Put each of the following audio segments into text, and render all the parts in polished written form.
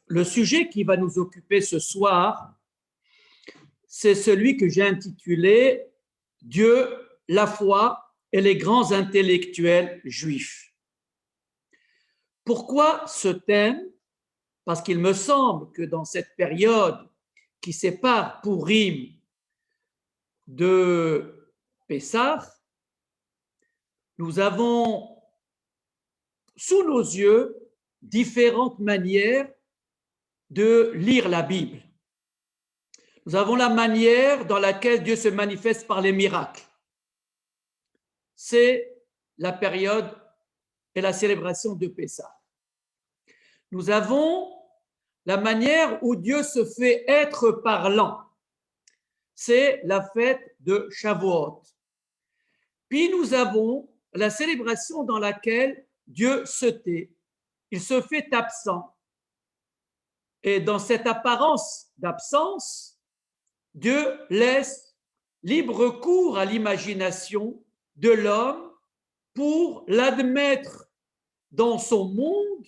Le sujet qui va nous occuper ce soir, c'est celui que j'ai intitulé « Dieu, la foi et les grands intellectuels juifs ». Pourquoi ce thème? Parce qu'il me semble que dans cette période qui sépare Pourim de Pessah, nous avons sous nos yeux différentes manières de lire la Bible. Nous avons la manière dans laquelle Dieu se manifeste par les miracles. C'est la période et la célébration de Pessah. Nous avons la manière où Dieu se fait être parlant. C'est la fête de Shavuot. Puis nous avons la célébration dans laquelle Dieu se tait. Il se fait absent. Et dans cette apparence d'absence, Dieu laisse libre cours à l'imagination de l'homme pour l'admettre dans son monde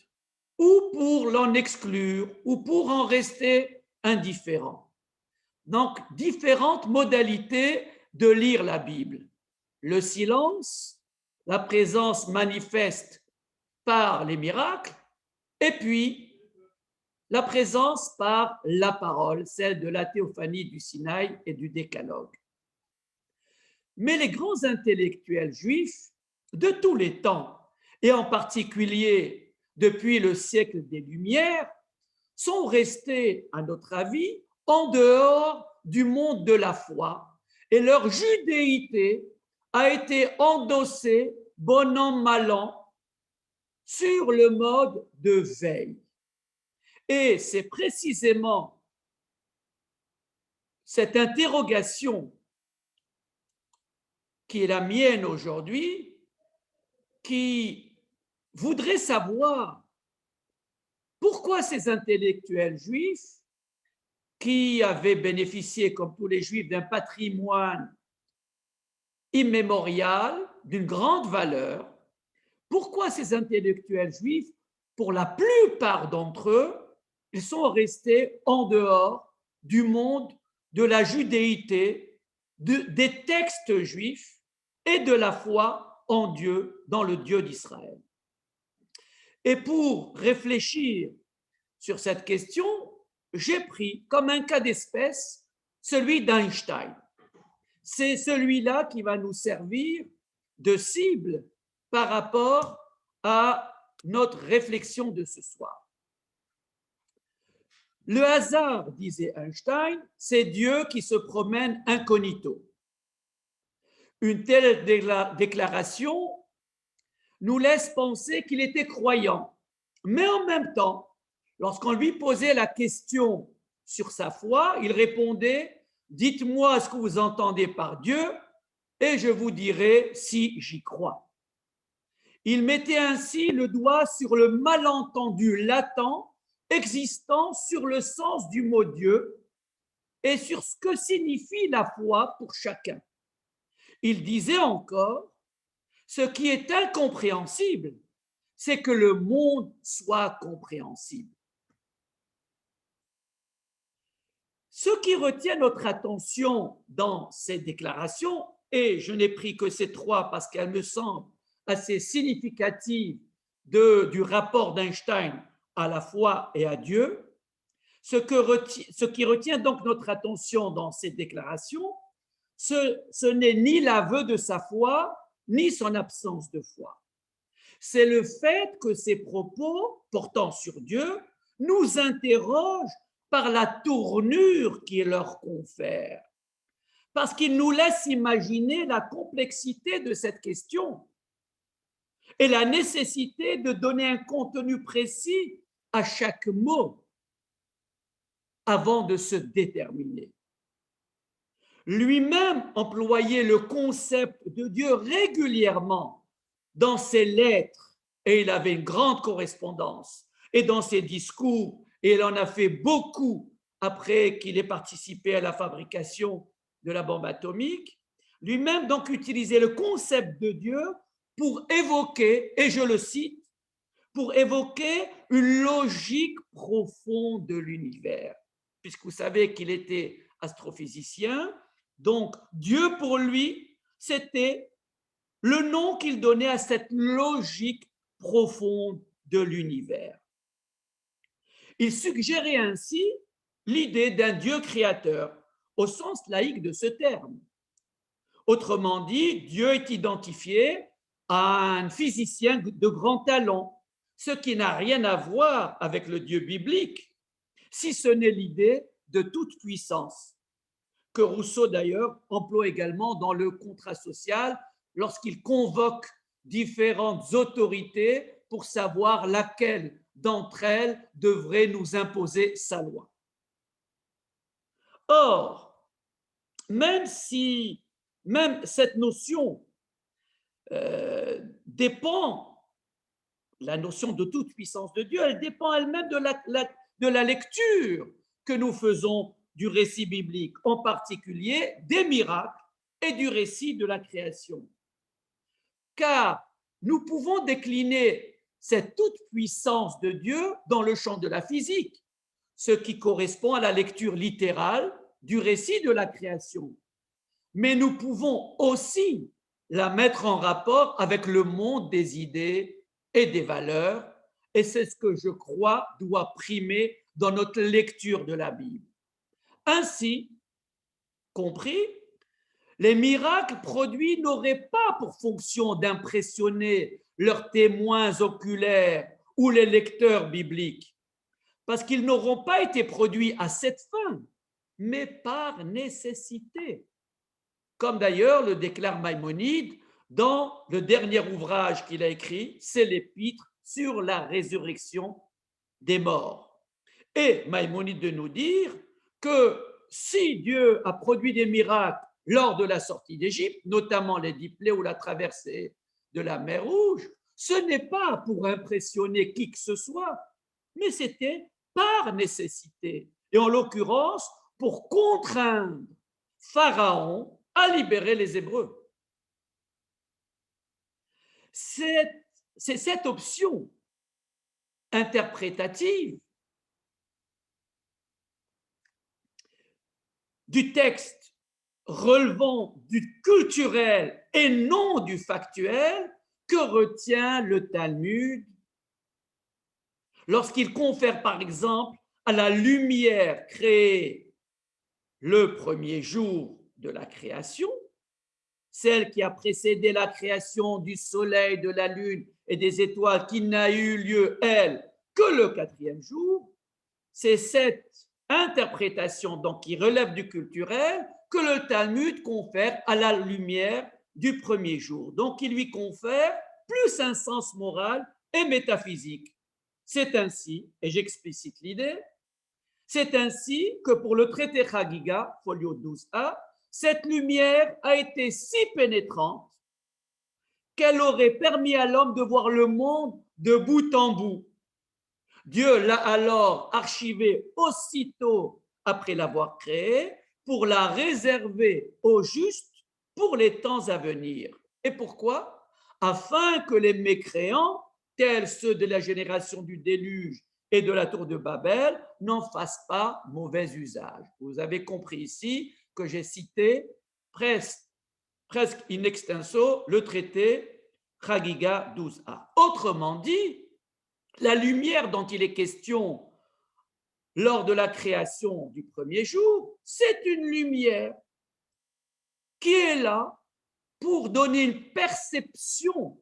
ou pour l'en exclure ou pour en rester indifférent. Donc, différentes modalités de lire la Bible. Le silence, la présence manifeste par les miracles, et puis la présence par la parole, celle de la théophanie du Sinaï et du Décalogue. Mais les grands intellectuels juifs de tous les temps, et en particulier depuis le siècle des Lumières, sont restés, à notre avis, en dehors du monde de la foi, et leur judéité a été endossée, bon an, mal an, sur le mode de veille. Et c'est précisément cette interrogation qui est la mienne aujourd'hui, qui voudrait savoir pourquoi ces intellectuels juifs, qui avaient bénéficié, comme tous les juifs, d'un patrimoine immémorial, d'une grande valeur, pourquoi ces intellectuels juifs, pour la plupart d'entre eux, ils sont restés en dehors du monde de la judéité, des textes juifs et de la foi en Dieu, dans le Dieu d'Israël. Et pour réfléchir sur cette question, j'ai pris comme un cas d'espèce celui d'Einstein. C'est celui-là qui va nous servir de cible par rapport à notre réflexion de ce soir. Le hasard, disait Einstein, c'est Dieu qui se promène incognito. Une telle déclaration nous laisse penser qu'il était croyant. Mais en même temps, lorsqu'on lui posait la question sur sa foi, il répondait « Dites-moi ce que vous entendez par Dieu et je vous dirai si j'y crois. » Il mettait ainsi le doigt sur le malentendu latent existant sur le sens du mot Dieu et sur ce que signifie la foi pour chacun. Il disait encore, ce qui est incompréhensible, c'est que le monde soit compréhensible. Ce qui retient notre attention dans ces déclarations, et je n'ai pris que ces trois parce qu'elles me semblent assez significatives du rapport d'Einstein à la foi et à Dieu, ce qui retient donc notre attention dans ces déclarations, ce n'est ni l'aveu de sa foi, ni son absence de foi. C'est le fait que ces propos portant sur Dieu nous interrogent par la tournure qu'il leur confère, parce qu'il nous laisse imaginer la complexité de cette question et la nécessité de donner un contenu précis à chaque mot avant de se déterminer. Lui-même employait le concept de Dieu régulièrement dans ses lettres, et il avait une grande correspondance, et dans ses discours, et il en a fait beaucoup après qu'il ait participé à la fabrication de la bombe atomique. Lui-même donc utilisait le concept de Dieu pour évoquer, et je le cite, pour évoquer une logique profonde de l'univers, puisque vous savez qu'il était astrophysicien. Donc, Dieu, pour lui, c'était le nom qu'il donnait à cette logique profonde de l'univers. Il suggérait ainsi l'idée d'un Dieu créateur, au sens laïque de ce terme. Autrement dit, Dieu est identifié à un physicien de grand talent, ce qui n'a rien à voir avec le Dieu biblique, si ce n'est l'idée de toute puissance, que Rousseau d'ailleurs emploie également dans le contrat social lorsqu'il convoque différentes autorités pour savoir laquelle d'entre elles devrait nous imposer sa loi. Or, même cette notion dépend, la notion de toute puissance de Dieu, elle dépend elle-même de la lecture que nous faisons du récit biblique, en particulier des miracles et du récit de la création. Car nous pouvons décliner cette toute-puissance de Dieu dans le champ de la physique, ce qui correspond à la lecture littérale du récit de la création. Mais nous pouvons aussi la mettre en rapport avec le monde des idées et des valeurs, et c'est ce que je crois doit primer dans notre lecture de la Bible. Ainsi, compris, les miracles produits n'auraient pas pour fonction d'impressionner leurs témoins oculaires ou les lecteurs bibliques, parce qu'ils n'auront pas été produits à cette fin, mais par nécessité. Comme d'ailleurs le déclare Maïmonide dans le dernier ouvrage qu'il a écrit, c'est l'Épître sur la résurrection des morts. Et Maïmonide de nous dire que si Dieu a produit des miracles lors de la sortie d'Égypte, notamment les 10 plaies ou la traversée de la mer Rouge, ce n'est pas pour impressionner qui que ce soit, mais c'était par nécessité. Et en l'occurrence, pour contraindre Pharaon à libérer les Hébreux. C'est cette option interprétative du texte relevant du culturel et non du factuel que retient le Talmud lorsqu'il confère par exemple à la lumière créée le premier jour de la création, celle qui a précédé la création du soleil, de la lune et des étoiles, qui n'a eu lieu, elle, que le 4e jour, c'est cette interprétation donc qui relève du culturel que le Talmud confère à la lumière du premier jour. Donc, il lui confère plus un sens moral et métaphysique. C'est ainsi, et j'explicite l'idée, c'est ainsi que pour le traité Chagiga, folio 12a, cette lumière a été si pénétrante qu'elle aurait permis à l'homme de voir le monde de bout en bout. Dieu l'a alors archivée aussitôt après l'avoir créée pour la réserver aux justes pour les temps à venir. Et pourquoi? Afin que les mécréants, tels ceux de la génération du déluge et de la tour de Babel, n'en fassent pas mauvais usage. Vous avez compris ici que j'ai cité presque in extenso le traité Chagiga 12a. Autrement dit, la lumière dont il est question lors de la création du premier jour, c'est une lumière qui est là pour donner une perception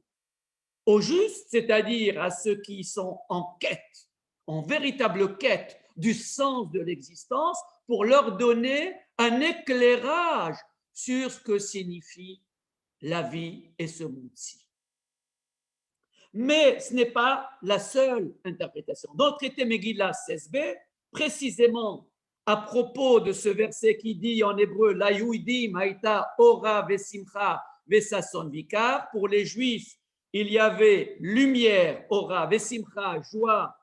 aux justes, c'est-à-dire à ceux qui sont en quête, en véritable quête du sens de l'existence, pour leur donner un éclairage sur ce que signifie la vie et ce monde-ci. Mais ce n'est pas la seule interprétation. Dans le traité Megillah 16b, précisément à propos de ce verset qui dit en hébreu La Yudim haïta ora vesimcha vesason vikar, pour les Juifs, il y avait lumière, ora, vesimcha, joie,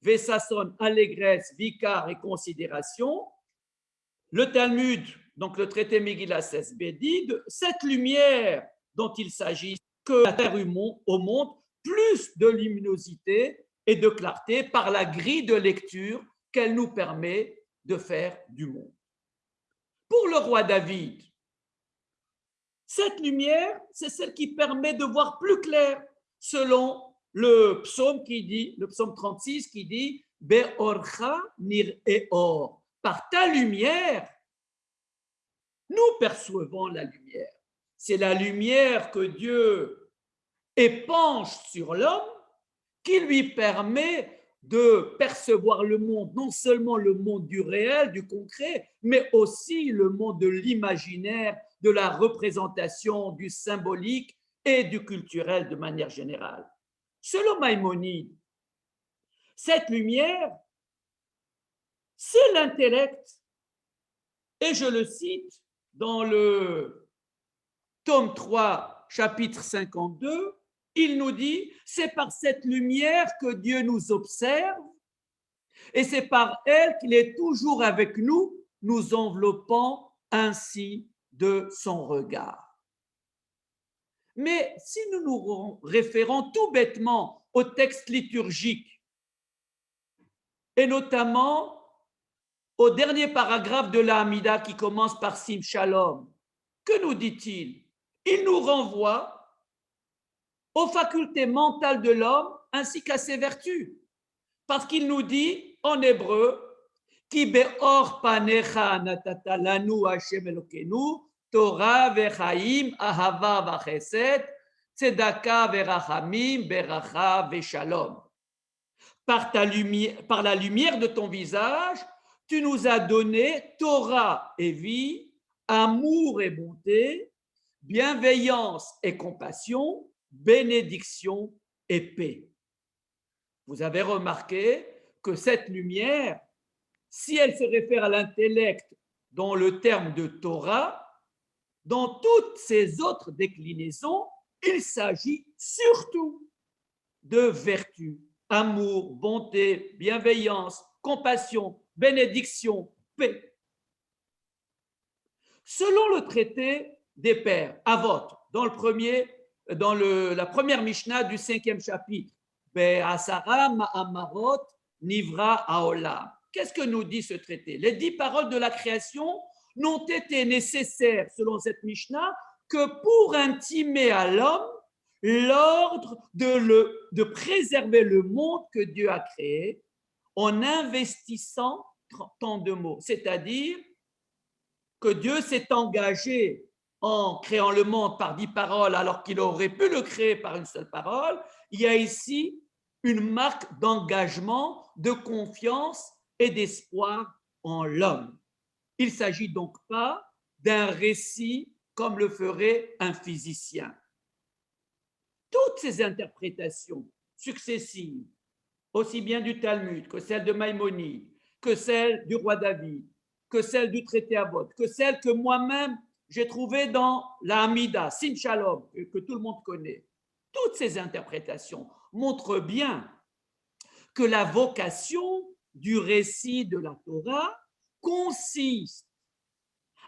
vesason, allégresse, vikar et considération. Le Talmud, donc le traité Megillah 16b, dit de cette lumière dont il s'agit que la terre au monde plus de luminosité et de clarté par la grille de lecture qu'elle nous permet de faire du monde. Pour le roi David, cette lumière, c'est celle qui permet de voir plus clair, selon le psaume qui dit, le psaume 36 qui dit Be'orcha nir'eor. Par ta lumière, nous percevons la lumière. C'est la lumière que Dieu épanche sur l'homme qui lui permet de percevoir le monde, non seulement le monde du réel, du concret, mais aussi le monde de l'imaginaire, de la représentation, du symbolique et du culturel de manière générale. Selon Maïmonide, cette lumière, c'est l'intellect. Et je le cite dans le tome 3, chapitre 52, il nous dit, c'est par cette lumière que Dieu nous observe et c'est par elle qu'il est toujours avec nous, nous enveloppant ainsi de son regard. Mais si nous nous référons tout bêtement au texte liturgique et notamment au dernier paragraphe de la Hamida qui commence par Sim Shalom, que nous dit-il? Il nous renvoie aux facultés mentales de l'homme ainsi qu'à ses vertus. Parce qu'il nous dit en hébreu Ki be'or panecha natata lanu Hashem Elokenu Torah vechaim ahava vachesed tzedaka verachamim beracha veshalom. Par la lumière de ton visage, tu nous as donné Torah et vie, amour et bonté, bienveillance et compassion, bénédiction et paix. Vous avez remarqué que cette lumière, si elle se réfère à l'intellect dans le terme de Torah, dans toutes ses autres déclinaisons, il s'agit surtout de vertu, amour, bonté, bienveillance, compassion, bénédiction, paix. Selon le traité des pères, Avot, dans la première Mishnah du 5e chapitre, Be'asara ma'amarot nivra haolam. Qu'est-ce que nous dit ce traité? Les 10 paroles de la création n'ont été nécessaires, selon cette Mishnah, que pour intimer à l'homme l'ordre de préserver le monde que Dieu a créé en investissant tant de mots. C'est-à-dire que Dieu s'est engagé en créant le monde par 10 paroles alors qu'il aurait pu le créer par une seule parole. Il y a ici une marque d'engagement, de confiance et d'espoir en l'homme. Il ne s'agit donc pas d'un récit comme le ferait un physicien. Toutes ces interprétations successives, aussi bien du Talmud que celles de Maïmonide, que celles du roi David, que celles du traité Avot, que celles que moi-même j'ai trouvées dans la Hamida, Sim Shalom, que tout le monde connaît, toutes ces interprétations montrent bien que la vocation du récit de la Torah consiste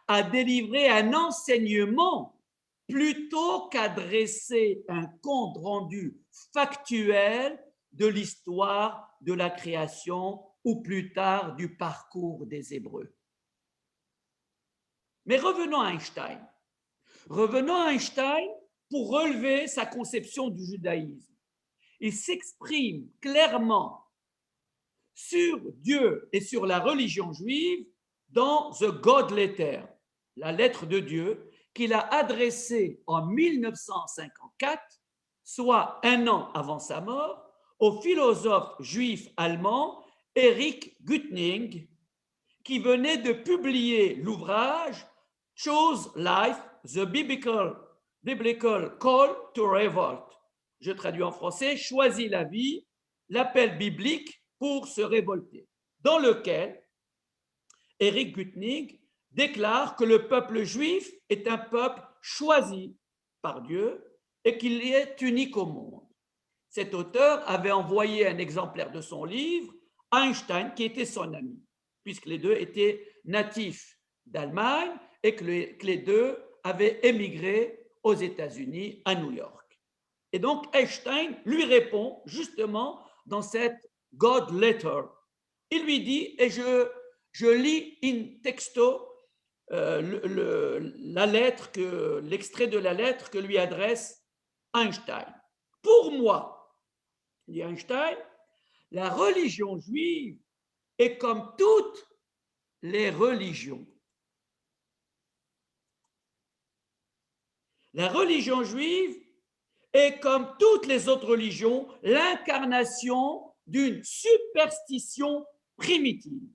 à délivrer un enseignement plutôt qu'à dresser un compte rendu factuel de l'histoire de la création ou plus tard du parcours des Hébreux. Mais revenons à Einstein. Revenons à Einstein pour relever sa conception du judaïsme. Il s'exprime clairement sur Dieu et sur la religion juive dans The God Letter, la lettre de Dieu qu'il a adressée en 1954, soit un an avant sa mort, au philosophe juif allemand Erich Güttning, qui venait de publier l'ouvrage Choose Life, The Biblical Call to Revolt. Je traduis en français, Choisis la vie, l'appel biblique pour se révolter, dans lequel Erich Güttning déclare que le peuple juif est un peuple choisi par Dieu et qu'il est unique au monde. Cet auteur avait envoyé un exemplaire de son livre à Einstein, qui était son ami, puisque les deux étaient natifs d'Allemagne et que les deux avaient émigré aux États-Unis, à New York. Et donc Einstein lui répond justement dans cette God Letter. Il lui dit, et je lis in texto la lettre, l'extrait de la lettre que lui adresse Einstein. Pour moi, dit Einstein, la religion juive est comme toutes les religions. La religion juive est comme toutes les autres religions l'incarnation d'une superstition primitive.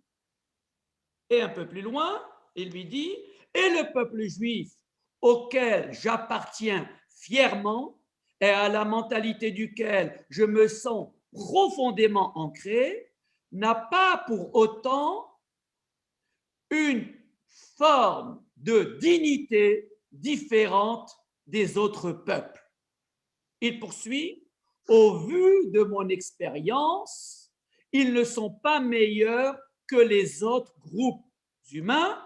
Et un peu plus loin, il lui dit, et le peuple juif auquel j'appartiens fièrement et à la mentalité duquel je me sens profondément ancré, n'a pas pour autant une forme de dignité différente des autres peuples. Il poursuit, au vu de mon expérience, ils ne sont pas meilleurs que les autres groupes humains,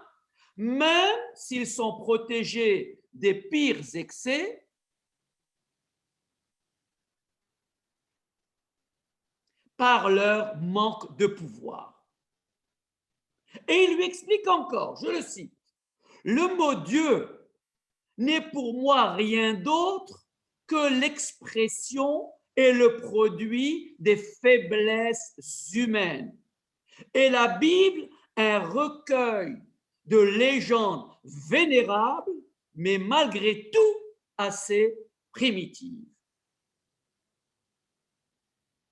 même s'ils sont protégés des pires excès par leur manque de pouvoir. Et il lui explique encore, je le cite, le mot Dieu n'est pour moi rien d'autre que l'expression et le produit des faiblesses humaines. Et la Bible, un recueil de légendes vénérables, mais malgré tout assez primitives.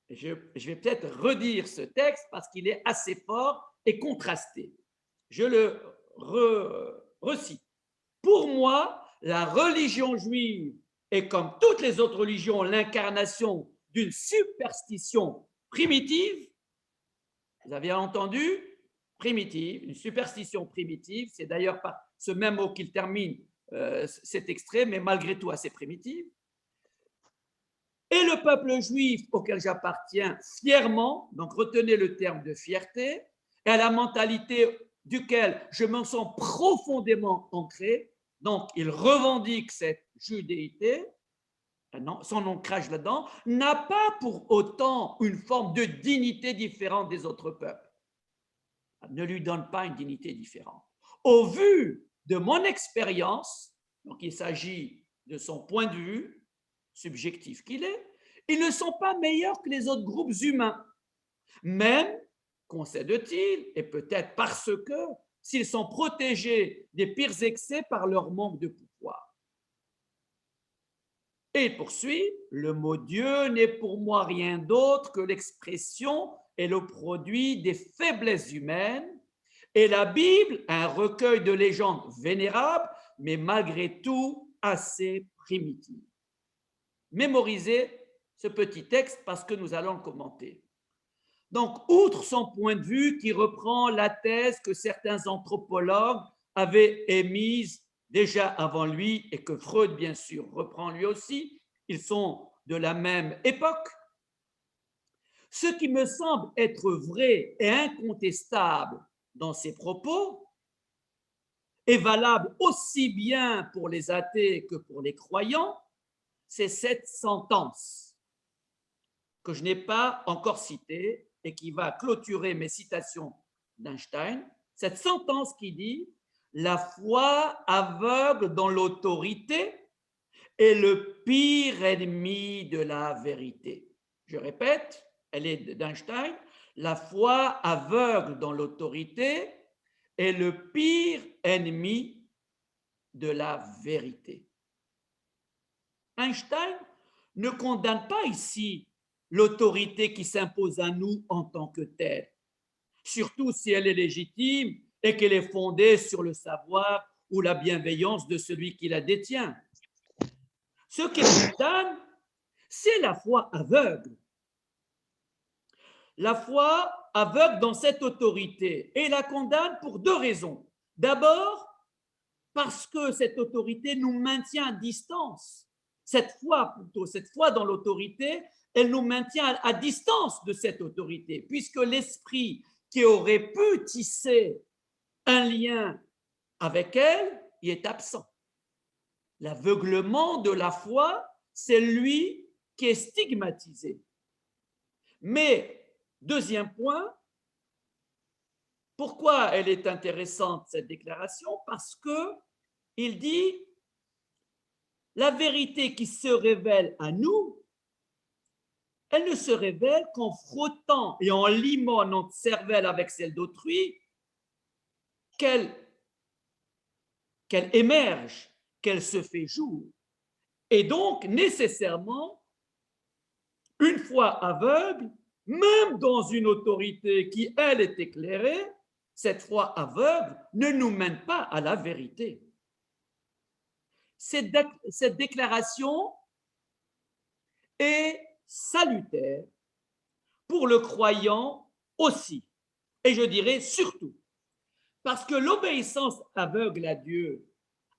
Je vais peut-être redire ce texte parce qu'il est assez fort et contrasté. Je le recite. Pour moi, la religion juive est comme toutes les autres religions l'incarnation d'une superstition primitive. Vous avez entendu? Primitive, une superstition primitive. C'est d'ailleurs par ce même mot qu'il termine cet extrait, mais malgré tout assez primitive. Et le peuple juif auquel j'appartiens fièrement, donc retenez le terme de fierté, et à la mentalité duquel je me sens profondément ancré, donc il revendique cette judéité, son ancrage là-dedans, n'a pas pour autant une forme de dignité différente des autres peuples. Ne lui donne pas une dignité différente. Au vu de mon expérience, donc il s'agit de son point de vue, subjectif qu'il est, ils ne sont pas meilleurs que les autres groupes humains, même, concède-t-il, et peut-être parce que, s'ils sont protégés des pires excès par leur manque de pouvoir. Et il poursuit, le mot Dieu n'est pour moi rien d'autre que l'expression et le produit des faiblesses humaines, et la Bible, un recueil de légendes vénérables, mais malgré tout assez primitives. Mémorisez ce petit texte parce que nous allons le commenter. Donc, outre son point de vue qui reprend la thèse que certains anthropologues avaient émise déjà avant lui et que Freud, bien sûr, reprend lui aussi, ils sont de la même époque. Ce qui me semble être vrai et incontestable dans ses propos est valable aussi bien pour les athées que pour les croyants, c'est cette sentence que je n'ai pas encore citée et qui va clôturer mes citations d'Einstein, cette sentence qui dit « La foi aveugle dans l'autorité est le pire ennemi de la vérité ». Je répète, elle est d'Einstein, « La foi aveugle dans l'autorité est le pire ennemi de la vérité ». Einstein ne condamne pas ici l'autorité qui s'impose à nous en tant que telle, surtout si elle est légitime et qu'elle est fondée sur le savoir ou la bienveillance de celui qui la détient. Ce qu'il condamne, c'est la foi aveugle. La foi aveugle dans cette autorité et la condamne pour deux raisons. D'abord, parce que cette autorité nous maintient à distance. Cette foi dans l'autorité, elle nous maintient à distance de cette autorité, puisque l'esprit qui aurait pu tisser un lien avec elle y est absent. L'aveuglement de la foi, c'est lui qui est stigmatisée. Mais, deuxième point, pourquoi elle est intéressante, cette déclaration? Parce qu'il dit la vérité qui se révèle à nous, elle ne se révèle qu'en frottant et en limant notre cervelle avec celle d'autrui, qu'elle émerge, qu'elle se fait jour. Et donc, nécessairement, une fois aveugle, même dans une autorité qui, elle, est éclairée, cette foi aveugle ne nous mène pas à la vérité. Cette déclaration est salutaire pour le croyant aussi, et je dirais surtout, parce que l'obéissance aveugle à Dieu,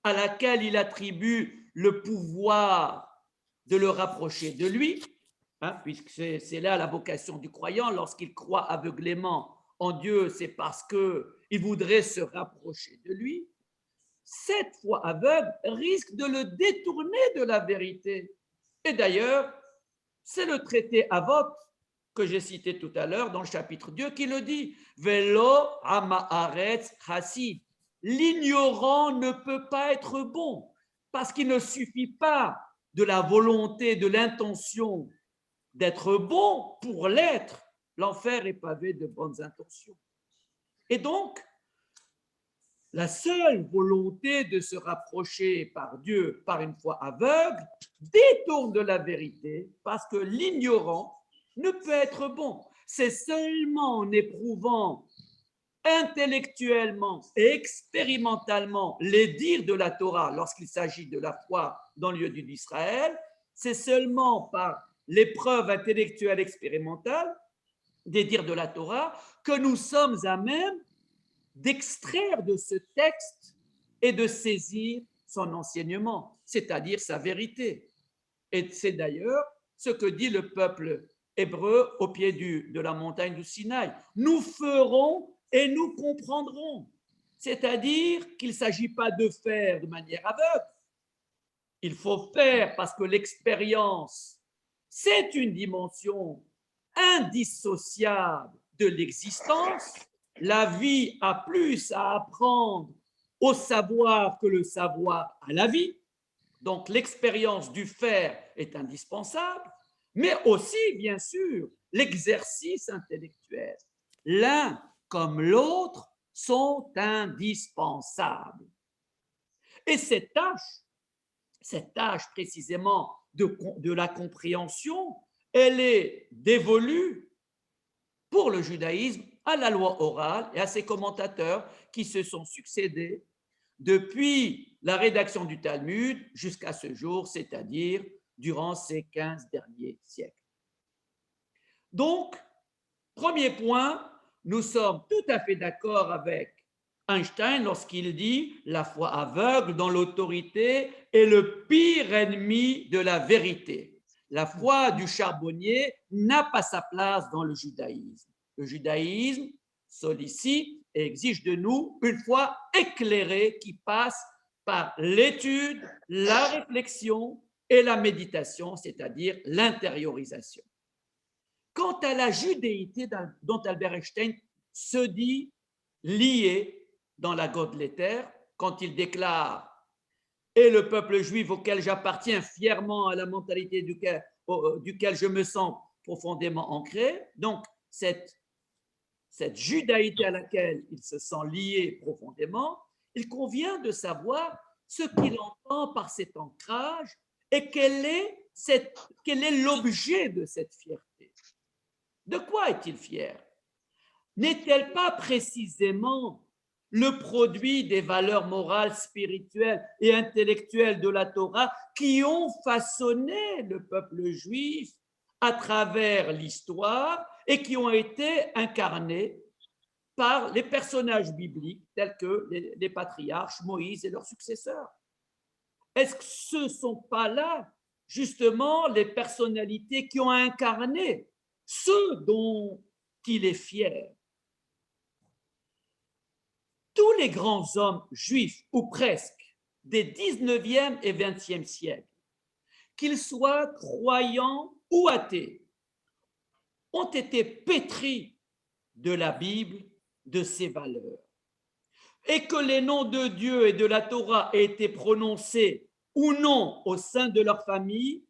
à laquelle il attribue le pouvoir de le rapprocher de lui, puisque c'est là la vocation du croyant, lorsqu'il croit aveuglément en Dieu, c'est parce qu'il voudrait se rapprocher de lui. Cette foi aveugle risque de le détourner de la vérité. Et d'ailleurs, c'est le traité Avot que j'ai cité tout à l'heure dans le chapitre 2 qui le dit. Velo amaaretz chassid. L'ignorant ne peut pas être bon parce qu'il ne suffit pas de la volonté, de l'intention d'être bon pour l'être. L'enfer est pavé de bonnes intentions. Et donc, la seule volonté de se rapprocher par Dieu par une foi aveugle détourne de la vérité parce que l'ignorant ne peut être bon. C'est seulement en éprouvant intellectuellement et expérimentalement les dires de la Torah lorsqu'il s'agit de la foi dans le lieu d'Israël, c'est seulement par l'épreuve intellectuelle expérimentale des dires de la Torah que nous sommes à même d'extraire de ce texte et de saisir son enseignement, c'est-à-dire sa vérité. Et c'est d'ailleurs ce que dit le peuple hébreu au pied de la montagne du Sinaï. Nous ferons et nous comprendrons. C'est-à-dire qu'il ne s'agit pas de faire de manière aveugle. Il faut faire parce que l'expérience, c'est une dimension indissociable de l'existence. La vie a plus à apprendre au savoir que le savoir à la vie. Donc l'expérience du faire est indispensable, mais aussi, bien sûr, l'exercice intellectuel. L'un comme l'autre sont indispensables. Et cette tâche précisément de la compréhension, elle est dévolue pour le judaïsme à la loi orale et à ses commentateurs qui se sont succédés depuis la rédaction du Talmud jusqu'à ce jour, c'est-à-dire durant ces 15 derniers siècles. Donc, premier point, nous sommes tout à fait d'accord avec Einstein lorsqu'il dit « La foi aveugle dans l'autorité est le pire ennemi de la vérité ». La foi du charbonnier n'a pas sa place dans le judaïsme. Le judaïsme sollicite et exige de nous une foi éclairée qui passe par l'étude, la réflexion et la méditation, c'est-à-dire l'intériorisation. Quant à la judéité dont Albert Einstein se dit lié dans la Godletter, quand il déclare « Et le peuple juif auquel j'appartiens fièrement à la mentalité duquel je me sens profondément ancré », donc cette judaïté à laquelle il se sent lié profondément, il convient de savoir ce qu'il entend par cet ancrage et quel est l'objet de cette fierté. De quoi est-il fier? N'est-elle pas précisément le produit des valeurs morales, spirituelles et intellectuelles de la Torah qui ont façonné le peuple juif à travers l'histoire et qui ont été incarnées par les personnages bibliques tels que les patriarches, Moïse et leurs successeurs? Est-ce que ce ne sont pas là justement les personnalités qui ont incarné ce dont il est fier? Tous les grands hommes juifs, ou presque, des 19e et 20e siècles, qu'ils soient croyants ou athées, ont été pétris de la Bible, de ses valeurs. Et que les noms de Dieu et de la Torah aient été prononcés ou non au sein de leur famille,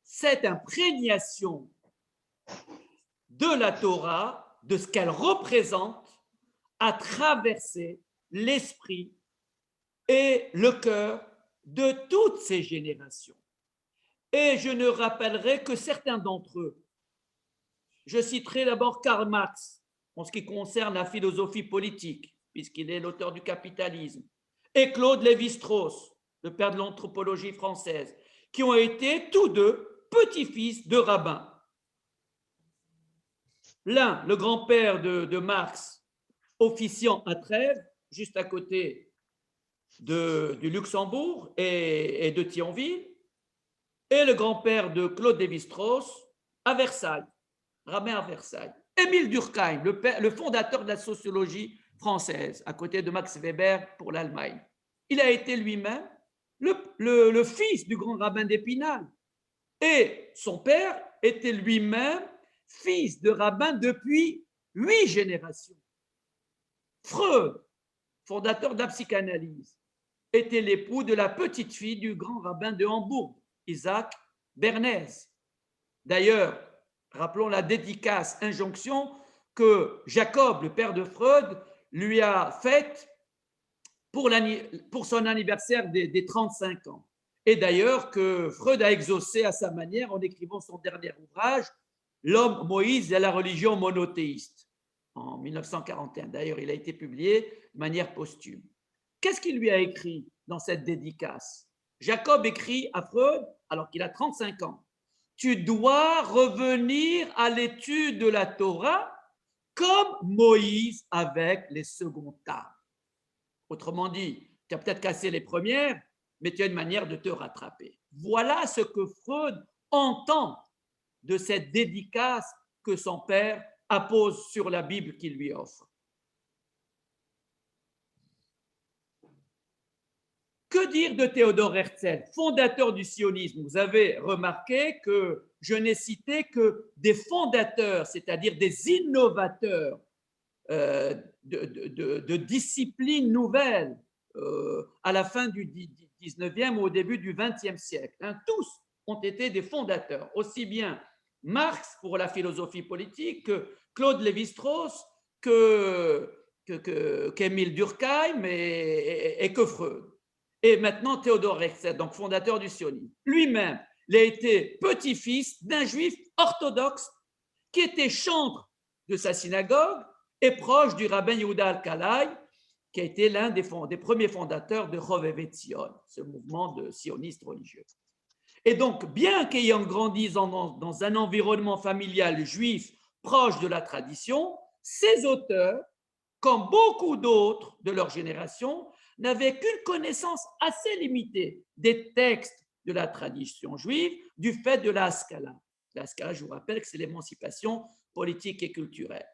cette imprégnation de la Torah, de ce qu'elle représente, a traversé l'esprit et le cœur de toutes ces générations. Et je ne rappellerai que certains d'entre eux. Je citerai d'abord Karl Marx, en ce qui concerne la philosophie politique, puisqu'il est l'auteur du Capitalisme, et Claude Lévi-Strauss, le père de l'anthropologie française, qui ont été tous deux petits-fils de rabbins. L'un, le grand-père de Marx, officiant à Trèves, juste à côté du Luxembourg et de Thionville, et le grand-père de Claude Lévi-Strauss à Versailles, rabbin à Versailles. Émile Durkheim, le fondateur de la sociologie française, à côté de Max Weber pour l'Allemagne. Il a été lui-même le fils du grand rabbin d'Épinal. Et son père était lui-même fils de rabbin depuis 8 générations. Freud, fondateur de la psychanalyse, était l'époux de la petite fille du grand rabbin de Hambourg, Isaac Bernays. D'ailleurs, rappelons la dédicace, injonction que Jacob, le père de Freud, lui a faite pour son anniversaire des 35 ans. Et d'ailleurs que Freud a exaucé à sa manière en écrivant son dernier ouvrage, L'homme Moïse et la religion monothéiste, en 1941. D'ailleurs, il a été publié de manière posthume. Qu'est-ce qu'il lui a écrit dans cette dédicace? Jacob écrit à Freud, alors qu'il a 35 ans, « Tu dois revenir à l'étude de la Torah comme Moïse avec les secondes tables. » Autrement dit, tu as peut-être cassé les premières, mais tu as une manière de te rattraper. Voilà ce que Freud entend de cette dédicace que son père appose sur la Bible qu'il lui offre. Que dire de Théodore Herzl, fondateur du sionisme? Vous avez remarqué que je n'ai cité que des fondateurs, c'est-à-dire des innovateurs de disciplines nouvelles à la fin du 19e ou au début du 20e siècle. Tous ont été des fondateurs, aussi bien Marx pour la philosophie politique, que Claude Lévi-Strauss, qu'Émile Durkheim et que Freud. Et maintenant Théodore Herzl, donc fondateur du sionisme. Lui-même, il a été petit-fils d'un juif orthodoxe qui était chantre de sa synagogue et proche du rabbin Yehuda Alkalai, qui a été l'un des premiers fondateurs de Hovevei Tzion, ce mouvement de sionistes religieux. Et donc, bien qu'ayant grandi dans un environnement familial juif proche de la tradition, ces auteurs, comme beaucoup d'autres de leur génération, n'avaient qu'une connaissance assez limitée des textes de la tradition juive du fait de la Haskalah. La Haskalah, je vous rappelle que c'est l'émancipation politique et culturelle.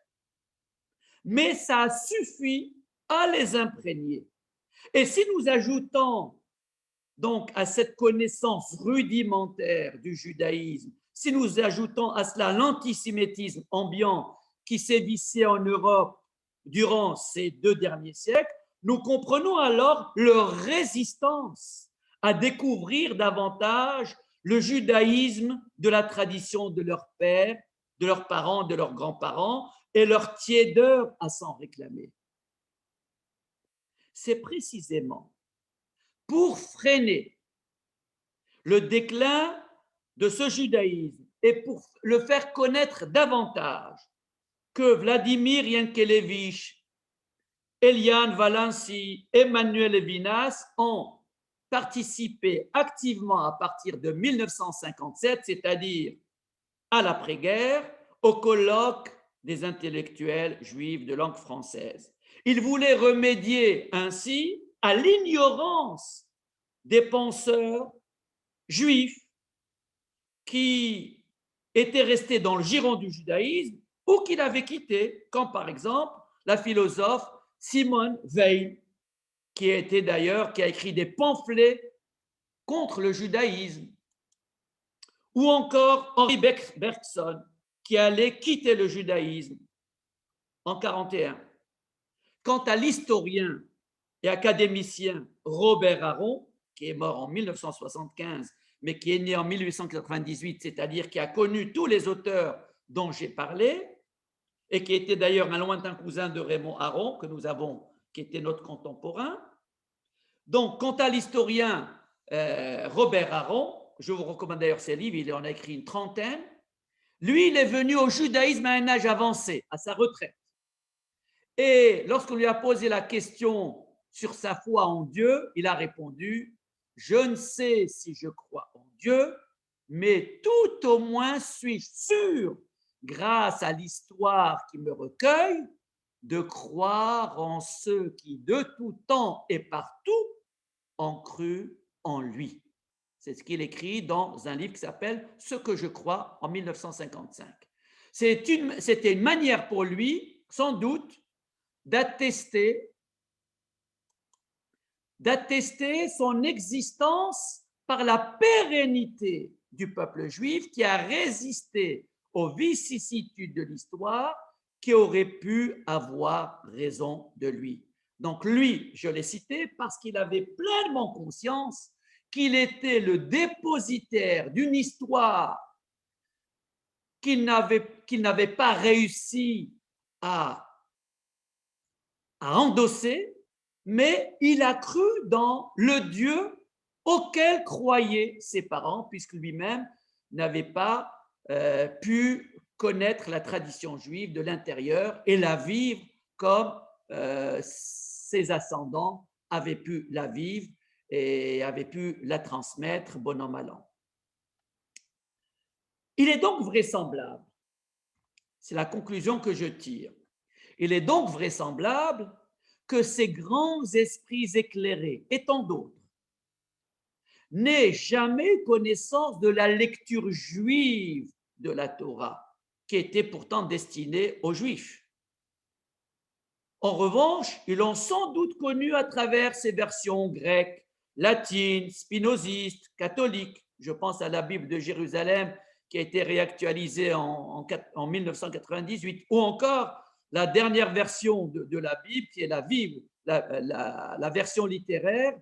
Mais ça a suffi à les imprégner. Et si nous ajoutons donc à cette connaissance rudimentaire du judaïsme, si nous ajoutons à cela l'antisémitisme ambiant qui sévissait en Europe durant ces 2 derniers siècles, nous comprenons alors leur résistance à découvrir davantage le judaïsme de la tradition de leurs pères, de leurs parents, de leurs grands-parents, et leur tiédeur à s'en réclamer. C'est précisément pour freiner le déclin de ce judaïsme et pour le faire connaître davantage que Vladimir Yankelevitch, Eliane Valency, Emmanuel Levinas ont participé activement à partir de 1957, c'est-à-dire à l'après-guerre, au colloque des intellectuels juifs de langue française. Ils voulaient remédier ainsi à l'ignorance des penseurs juifs qui étaient restés dans le giron du judaïsme ou qui l'avaient quitté, comme par exemple la philosophe Simone Weil, qui a écrit des pamphlets contre le judaïsme. Ou encore Henri Bergson, qui allait quitter le judaïsme en 1941. Quant à l'historien et académicien Robert Aron, qui est mort en 1975, mais qui est né en 1898, c'est-à-dire qui a connu tous les auteurs dont j'ai parlé, et qui était d'ailleurs un lointain cousin de Raymond Aron, que nous avons, qui était notre contemporain. Donc, quant à l'historien Robert Aron, je vous recommande d'ailleurs ses livres, il en a écrit une trentaine. Lui, il est venu au judaïsme à un âge avancé, à sa retraite. Et lorsqu'on lui a posé la question sur sa foi en Dieu, il a répondu « Je ne sais si je crois en Dieu, mais tout au moins suis-je sûr, grâce à l'histoire qui me recueille, de croire en ceux qui de tout temps et partout ont cru en lui. » C'est ce qu'il écrit dans un livre qui s'appelle « Ce que je crois » en 1955. C'était une manière pour lui, sans doute, d'attester son existence par la pérennité du peuple juif qui a résisté aux vicissitudes de l'histoire, qui aurait pu avoir raison de lui. Donc lui, je l'ai cité parce qu'il avait pleinement conscience qu'il était le dépositaire d'une histoire qu'il n'avait pas réussi à endosser, mais il a cru dans le Dieu auquel croyaient ses parents, puisque lui-même n'avait pas pu connaître la tradition juive de l'intérieur et la vivre comme ses ascendants avaient pu la vivre et avaient pu la transmettre bon an, mal an. Il est donc vraisemblable, c'est la conclusion que je tire, il est donc vraisemblable que ces grands esprits éclairés, et tant d'autres, n'aient jamais connaissance de la lecture juive de la Torah, qui était pourtant destinée aux Juifs. En revanche, ils l'ont sans doute connue à travers ses versions grecques, latines, spinozistes, catholiques. Je pense à la Bible de Jérusalem qui a été réactualisée en 1998, ou encore la dernière version de la Bible, qui est la version littéraire,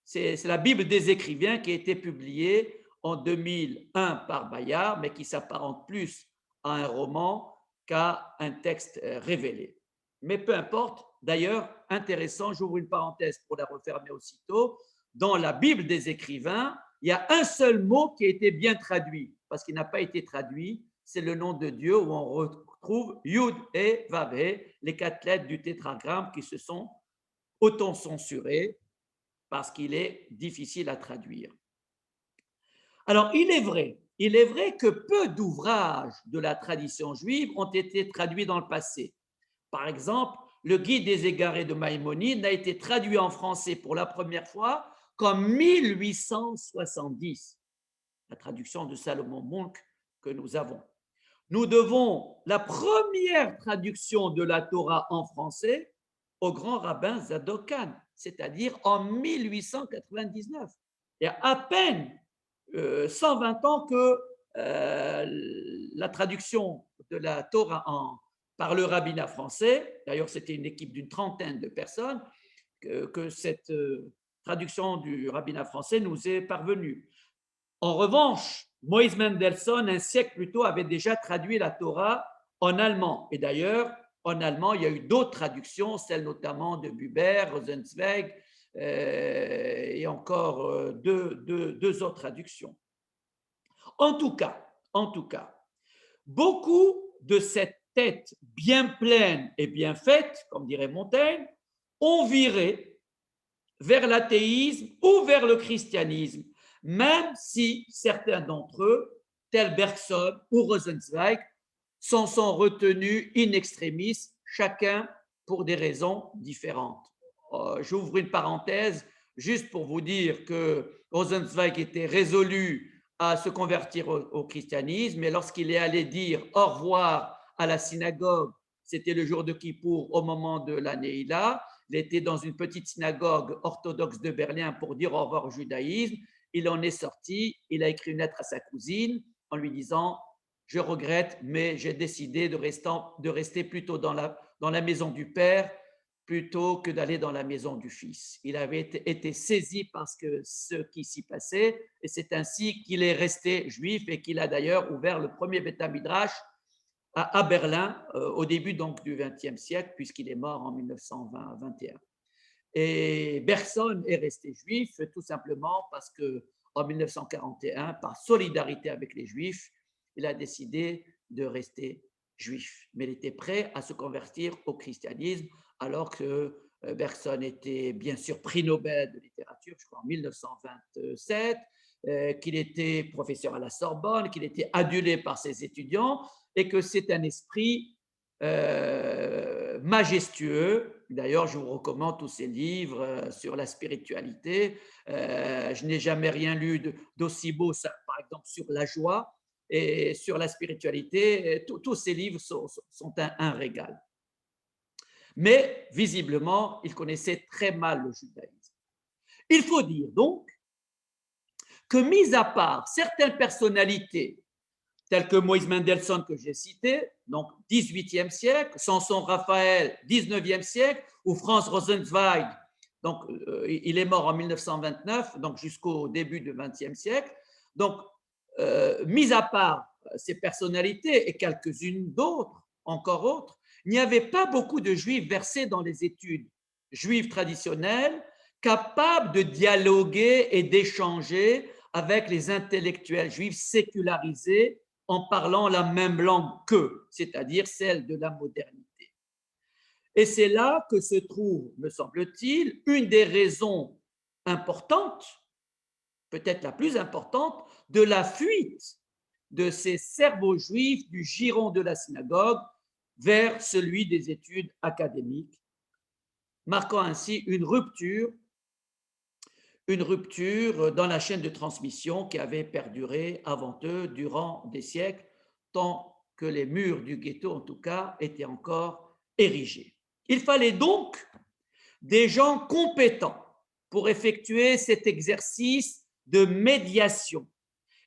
c'est la Bible des écrivains qui a été publiée en 2001 par Bayard, mais qui s'apparente plus à un roman qu'à un texte révélé. Mais peu importe, d'ailleurs, intéressant, j'ouvre une parenthèse pour la refermer aussitôt, dans la Bible des écrivains, il y a un seul mot qui a été bien traduit, parce qu'il n'a pas été traduit, c'est le nom de Dieu où on retrouve Yud et Vav, les 4 lettres du tétragramme qui se sont auto-censurées parce qu'il est difficile à traduire. Alors, il est vrai que peu d'ouvrages de la tradition juive ont été traduits dans le passé. Par exemple, le Guide des égarés de Maïmonide n'a été traduit en français pour la première fois qu'en 1870, la traduction de Salomon Monk que nous avons. Nous devons la première traduction de la Torah en français au grand rabbin Zadok Khan, c'est-à-dire en 1899. Il y a à peine 120 ans que la traduction de la Torah par le rabbinat français, d'ailleurs c'était une équipe d'une trentaine de personnes, que cette traduction du rabbinat français nous est parvenue. En revanche, Moïse Mendelssohn, un siècle plus tôt, avait déjà traduit la Torah en allemand. Et d'ailleurs, en allemand, il y a eu d'autres traductions, celles notamment de Buber, Rosenzweig, et encore deux autres traductions. En tout cas, beaucoup de cette tête bien pleine et bien faite, comme dirait Montaigne, ont viré vers l'athéisme ou vers le christianisme, même si certains d'entre eux, tels Bergson ou Rosenzweig, s'en sont retenus in extremis, chacun pour des raisons différentes. J'ouvre une parenthèse juste pour vous dire que Rosenzweig était résolu à se convertir au christianisme, mais lorsqu'il est allé dire au revoir à la synagogue, c'était le jour de Kippour au moment de la Neila, il était dans une petite synagogue orthodoxe de Berlin pour dire au revoir au judaïsme, il en est sorti, il a écrit une lettre à sa cousine en lui disant « Je regrette, mais j'ai décidé de rester plutôt dans la maison du Père plutôt que d'aller dans la maison du Fils. » Il avait été saisi par ce qui s'y passait et c'est ainsi qu'il est resté juif et qu'il a d'ailleurs ouvert le premier Beth Midrash à Berlin au début donc du XXe siècle puisqu'il est mort en 1921. Et Bergson est resté juif tout simplement parce qu'en 1941, par solidarité avec les juifs, il a décidé de rester juif. Mais il était prêt à se convertir au christianisme alors que Bergson était bien sûr prix Nobel de littérature, je crois en 1927, qu'il était professeur à la Sorbonne, qu'il était adulé par ses étudiants et que c'est un esprit majestueux. D'ailleurs, je vous recommande tous ces livres sur la spiritualité. Je n'ai jamais rien lu d'aussi beau, par exemple, sur la joie et sur la spiritualité. Tous ces livres sont un régal. Mais visiblement, il connaissait très mal le judaïsme. Il faut dire donc que, mis à part certaines personnalités tels que Moïse Mendelssohn que j'ai cité, donc 18e siècle, Samson Raphaël, 19e siècle, ou Franz Rosenzweig, donc il est mort en 1929, donc jusqu'au début du 20e siècle. Donc, mis à part ces personnalités et quelques-unes d'autres, encore autres, il n'y avait pas beaucoup de juifs versés dans les études juives traditionnelles, capables de dialoguer et d'échanger avec les intellectuels juifs sécularisés en parlant la même langue qu'eux, c'est-à-dire celle de la modernité. Et c'est là que se trouve, me semble-t-il, une des raisons importantes, peut-être la plus importante, de la fuite de ces cerveaux juifs du giron de la synagogue vers celui des études académiques, marquant ainsi une rupture dans la chaîne de transmission qui avait perduré avant eux durant des siècles, tant que les murs du ghetto, en tout cas, étaient encore érigés. Il fallait donc des gens compétents pour effectuer cet exercice de médiation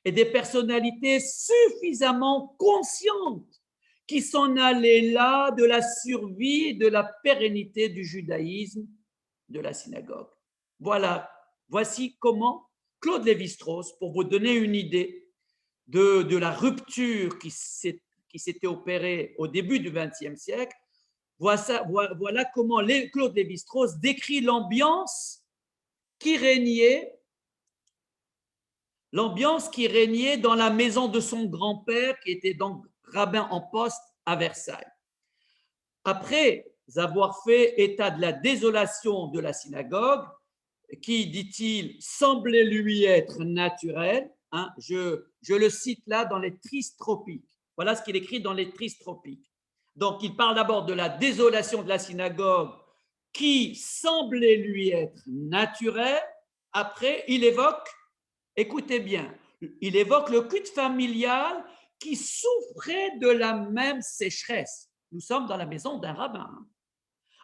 et des personnalités suffisamment conscientes qui s'en allaient là de la survie et de la pérennité du judaïsme de la synagogue. Voici comment Claude Lévi-Strauss, pour vous donner une idée de la rupture qui s'était opérée au début du XXe siècle, voilà comment Claude Lévi-Strauss décrit l'ambiance qui régnait dans la maison de son grand-père, qui était donc rabbin en poste à Versailles. Après avoir fait état de la désolation de la synagogue, qui, dit-il, semblait lui être naturelle, hein, je le cite là dans les Tristes tropiques. Voilà ce qu'il écrit dans les Tristes tropiques. Donc, il parle d'abord de la désolation de la synagogue qui semblait lui être naturelle. Après, il évoque, écoutez bien, il évoque le culte familial qui souffrait de la même sécheresse. Nous sommes dans la maison d'un rabbin.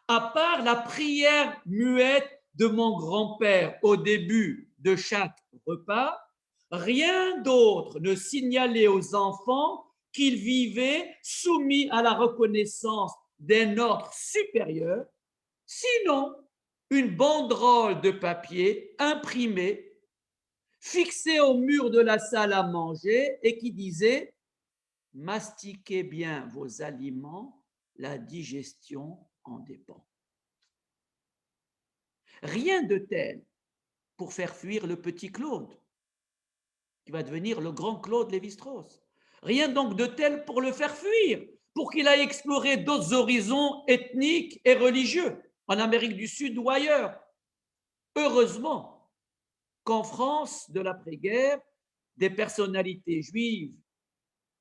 À part la prière muette de mon grand-père au début de chaque repas, rien d'autre ne signalait aux enfants qu'ils vivaient soumis à la reconnaissance d'un ordre supérieur, sinon une banderole de papier imprimée, fixée au mur de la salle à manger et qui disait « Mastiquez bien vos aliments, la digestion en dépend ». Rien de tel pour faire fuir le petit Claude, qui va devenir le grand Claude Lévi-Strauss. Rien donc de tel pour le faire fuir, pour qu'il aille explorer d'autres horizons ethniques et religieux, en Amérique du Sud ou ailleurs. Heureusement qu'en France de l'après-guerre, des personnalités juives,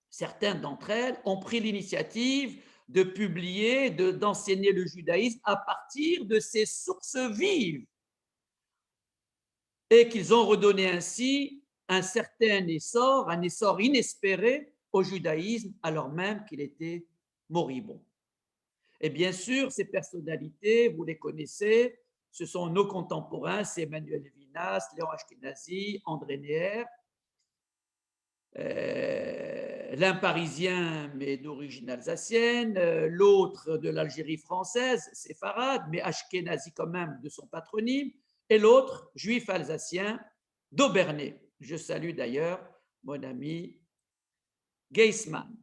certaines d'entre elles, ont pris l'initiative de publier, d'enseigner le judaïsme à partir de ces sources vives et qu'ils ont redonné ainsi un certain essor, un essor inespéré au judaïsme alors même qu'il était moribond. Et bien sûr, ces personnalités, vous les connaissez, ce sont nos contemporains, c'est Emmanuel Levinas, Levinas, Léon Ashkenazi, André Neher. L'un parisien, mais d'origine alsacienne, l'autre de l'Algérie française, séfarade, mais ashkénazi quand même de son patronyme, et l'autre, juif alsacien, d'Aubernay. Je salue d'ailleurs mon ami Geisman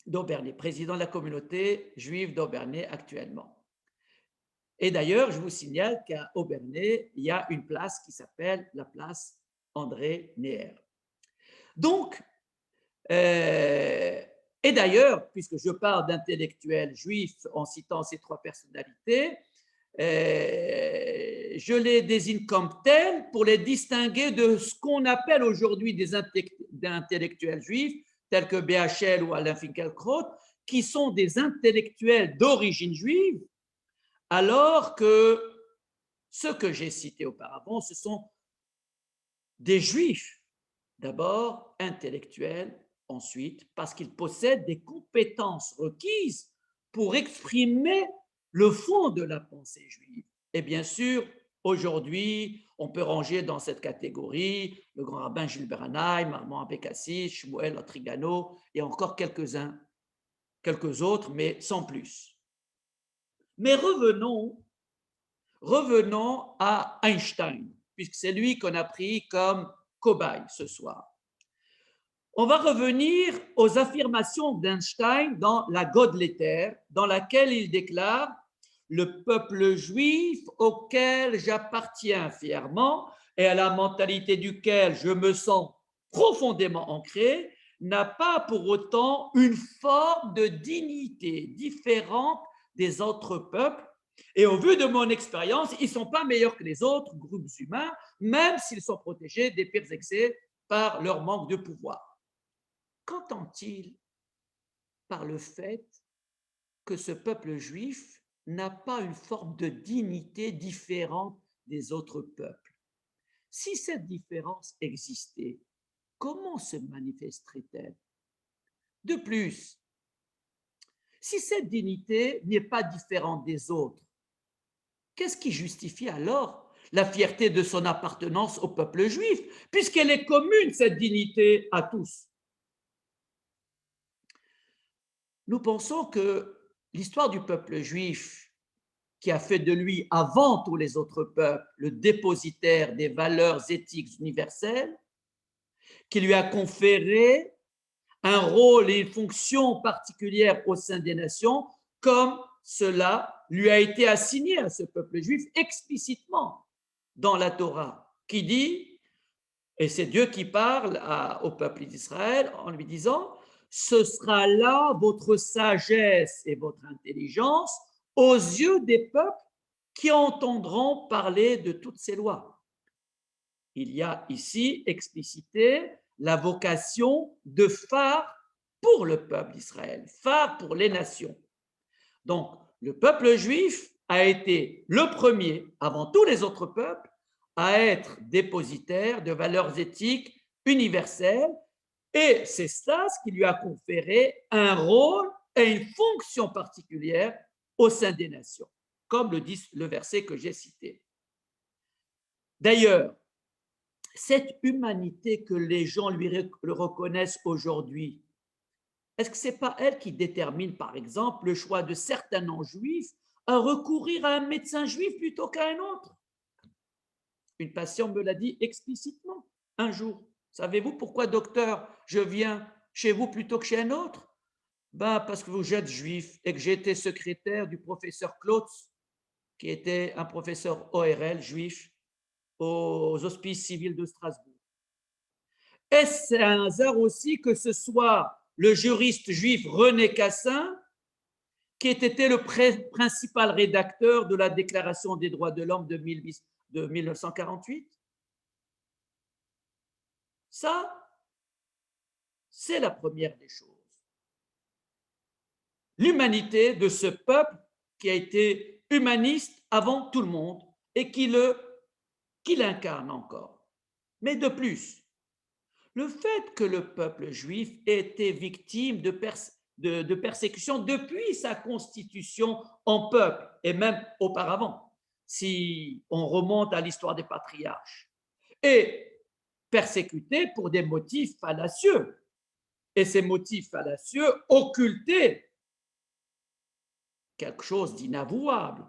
d'Aubernay, président de la communauté juive d'Aubernay actuellement. Et d'ailleurs, je vous signale qu'à Aubernay, il y a une place qui s'appelle la place André Neher. Donc, et d'ailleurs, puisque je parle d'intellectuels juifs en citant ces trois personnalités, je les désigne comme tels pour les distinguer de ce qu'on appelle aujourd'hui des intellectuels juifs, tels que BHL ou Alain Finkielkraut, qui sont des intellectuels d'origine juive, alors que ceux que j'ai cités auparavant, ce sont des juifs, d'abord intellectuels, ensuite parce qu'ils possèdent des compétences requises pour exprimer le fond de la pensée juive. Et bien sûr, aujourd'hui, on peut ranger dans cette catégorie le grand rabbin Gilles Bernheim, Armand Abécassis, Shmuel Atrigano et encore quelques-uns, quelques autres, mais sans plus. Mais revenons à Einstein, puisque c'est lui qu'on a pris comme cobaye ce soir. On va revenir aux affirmations d'Einstein dans la Godletter, dans laquelle il déclare « Le peuple juif auquel j'appartiens fièrement et à la mentalité duquel je me sens profondément ancré n'a pas pour autant une forme de dignité différente des autres peuples. Et au vu de mon expérience, ils ne sont pas meilleurs que les autres groupes humains, même s'ils sont protégés des pires excès par leur manque de pouvoir. » Qu'entend-il par le fait que ce peuple juif n'a pas une forme de dignité différente des autres peuples? Si cette différence existait, comment se manifesterait-elle? De plus, si cette dignité n'est pas différente des autres, qu'est-ce qui justifie alors la fierté de son appartenance au peuple juif, puisqu'elle est commune, cette dignité, à tous? Nous pensons que l'histoire du peuple juif, qui a fait de lui, avant tous les autres peuples, le dépositaire des valeurs éthiques universelles, qui lui a conféré un rôle et une fonction particulière au sein des nations, comme cela lui a été assigné à ce peuple juif explicitement dans la Torah, qui dit, et c'est Dieu qui parle au peuple d'Israël en lui disant, ce sera là votre sagesse et votre intelligence aux yeux des peuples qui entendront parler de toutes ces lois. Il y a ici explicité la vocation de phare pour le peuple d'Israël, phare pour les nations. Donc, le peuple juif a été le premier, avant tous les autres peuples, à être dépositaire de valeurs éthiques universelles, et c'est ça ce qui lui a conféré un rôle et une fonction particulière au sein des nations, comme le dit le verset que j'ai cité. D'ailleurs, cette humanité que les gens lui reconnaissent aujourd'hui, est-ce que ce n'est pas elle qui détermine, par exemple, le choix de certains non-juifs à recourir à un médecin juif plutôt qu'à un autre? Une patiente me l'a dit explicitement un jour. Savez-vous pourquoi, docteur, je viens chez vous plutôt que chez un autre? Ben, parce que vous êtes juif et que j'étais secrétaire du professeur Klotz, qui était un professeur ORL juif aux hospices civils de Strasbourg. Est-ce un hasard aussi que ce soit le juriste juif René Cassin, qui était le principal rédacteur de la Déclaration des droits de l'homme de 1948? Ça, c'est la première des choses. L'humanité de ce peuple qui a été humaniste avant tout le monde et qui l'incarne encore. Mais de plus, le fait que le peuple juif ait été victime de persécution depuis sa constitution en peuple et même auparavant, si on remonte à l'histoire des patriarches, et persécutés pour des motifs fallacieux. Et ces motifs fallacieux occultaient quelque chose d'inavouable.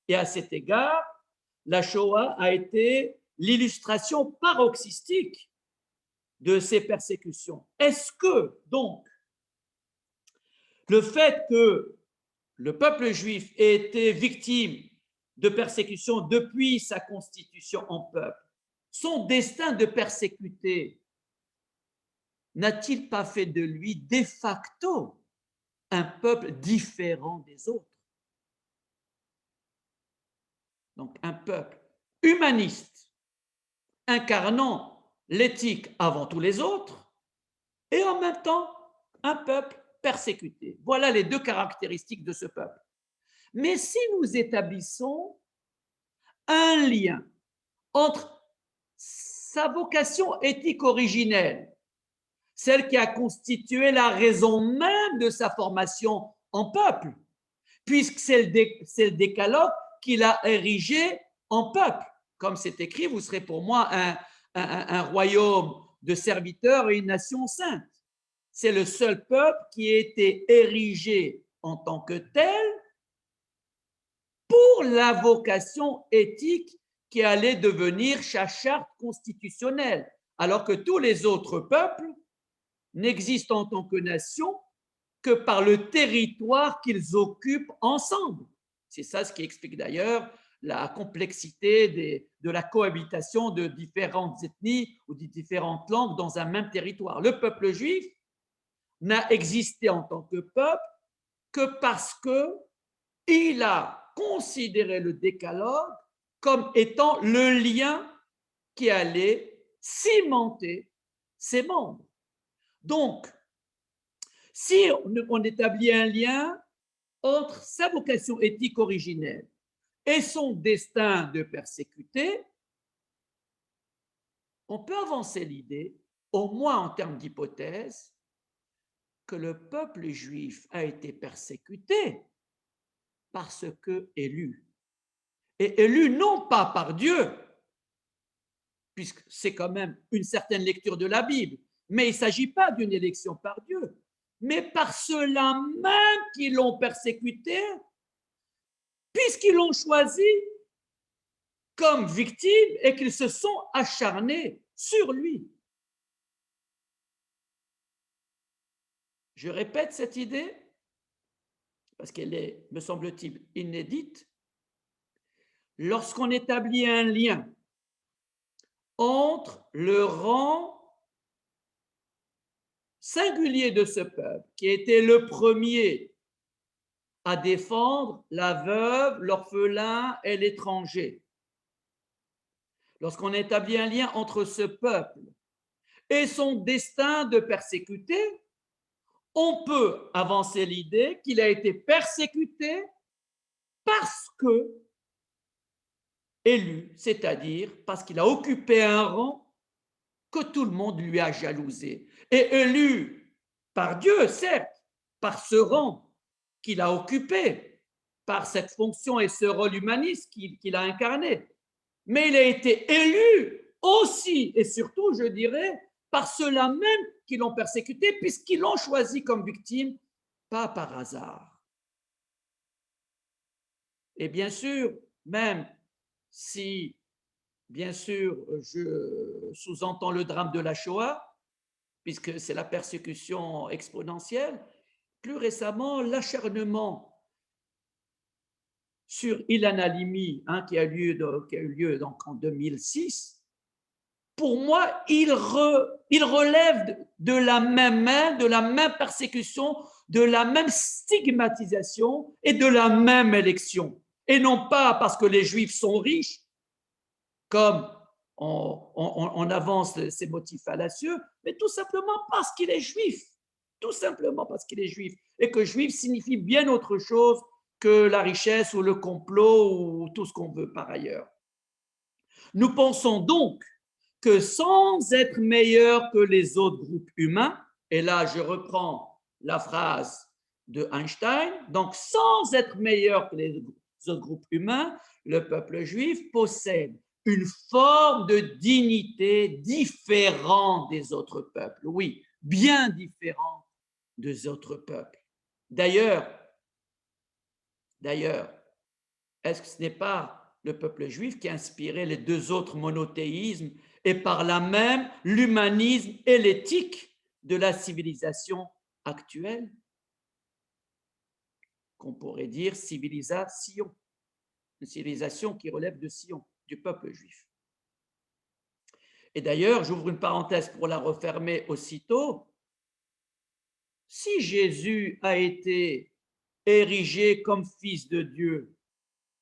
Et à cet égard, la Shoah a été l'illustration paroxystique de ces persécutions. Est-ce que, donc, le fait que le peuple juif ait été victime de persécutions depuis sa constitution en peuple, son destin de persécuter n'a-t-il pas fait de lui de facto un peuple différent des autres? Donc un peuple humaniste, incarnant l'éthique avant tous les autres, et en même temps un peuple persécuté. Voilà les deux caractéristiques de ce peuple. Mais si nous établissons un lien entre sa vocation éthique originelle, celle qui a constitué la raison même de sa formation en peuple, puisque c'est le décalogue qu'il a érigé en peuple. Comme c'est écrit, vous serez pour moi un royaume de serviteurs et une nation sainte. C'est le seul peuple qui a été érigé en tant que tel pour la vocation éthique qui allait devenir sa charte constitutionnelle, alors que tous les autres peuples n'existent en tant que nation que par le territoire qu'ils occupent ensemble. C'est ça ce qui explique d'ailleurs la complexité de la cohabitation de différentes ethnies ou de différentes langues dans un même territoire. Le peuple juif n'a existé en tant que peuple que parce qu'il a considéré le décalogue comme étant le lien qui allait cimenter ses membres. Donc, si on établit un lien entre sa vocation éthique originelle et son destin de persécuter, on peut avancer l'idée, au moins en termes d'hypothèse, que le peuple juif a été persécuté parce que élu. Et élu non pas par Dieu, puisque c'est quand même une certaine lecture de la Bible, mais il ne s'agit pas d'une élection par Dieu, mais par ceux-là même qui l'ont persécuté, puisqu'ils l'ont choisi comme victime et qu'ils se sont acharnés sur lui. Je répète cette idée, parce qu'elle est, me semble-t-il, inédite. Lorsqu'on établit un lien entre le rang singulier de ce peuple, qui était le premier à défendre la veuve, l'orphelin et l'étranger, lorsqu'on établit un lien entre ce peuple et son destin de persécuter, on peut avancer l'idée qu'il a été persécuté parce que élu, c'est-à-dire parce qu'il a occupé un rang que tout le monde lui a jalousé. Et élu par Dieu, certes, par ce rang qu'il a occupé, par cette fonction et ce rôle humaniste qu'il a incarné. Mais il a été élu aussi et surtout, je dirais, par ceux-là même qui l'ont persécuté, puisqu'ils l'ont choisi comme victime, pas par hasard. Et bien sûr, même si, bien sûr, je sous-entends le drame de la Shoah, puisque c'est la persécution exponentielle, plus récemment, l'acharnement sur Ilan Halimi, qui a eu lieu donc en 2006, pour moi, il relève de la même main, de la même persécution, de la même stigmatisation et de la même élection. Et non pas parce que les Juifs sont riches, comme on avance ces motifs fallacieux, mais tout simplement parce qu'il est juif. Tout simplement parce qu'il est juif. Et que juif signifie bien autre chose que la richesse ou le complot ou tout ce qu'on veut par ailleurs. Nous pensons donc que sans être meilleur que les autres groupes humains, et là je reprends la phrase de Einstein, donc sans être meilleur que les autres groupes humains, le peuple juif possède une forme de dignité différente des autres peuples. Oui, bien différente des autres peuples. D'ailleurs, est-ce que ce n'est pas le peuple juif qui a inspiré les deux autres monothéismes et par là même l'humanisme et l'éthique de la civilisation actuelle? Qu'on pourrait dire civilisation, une civilisation qui relève de Sion, du peuple juif. Et d'ailleurs, j'ouvre une parenthèse pour la refermer aussitôt, si Jésus a été érigé comme fils de Dieu,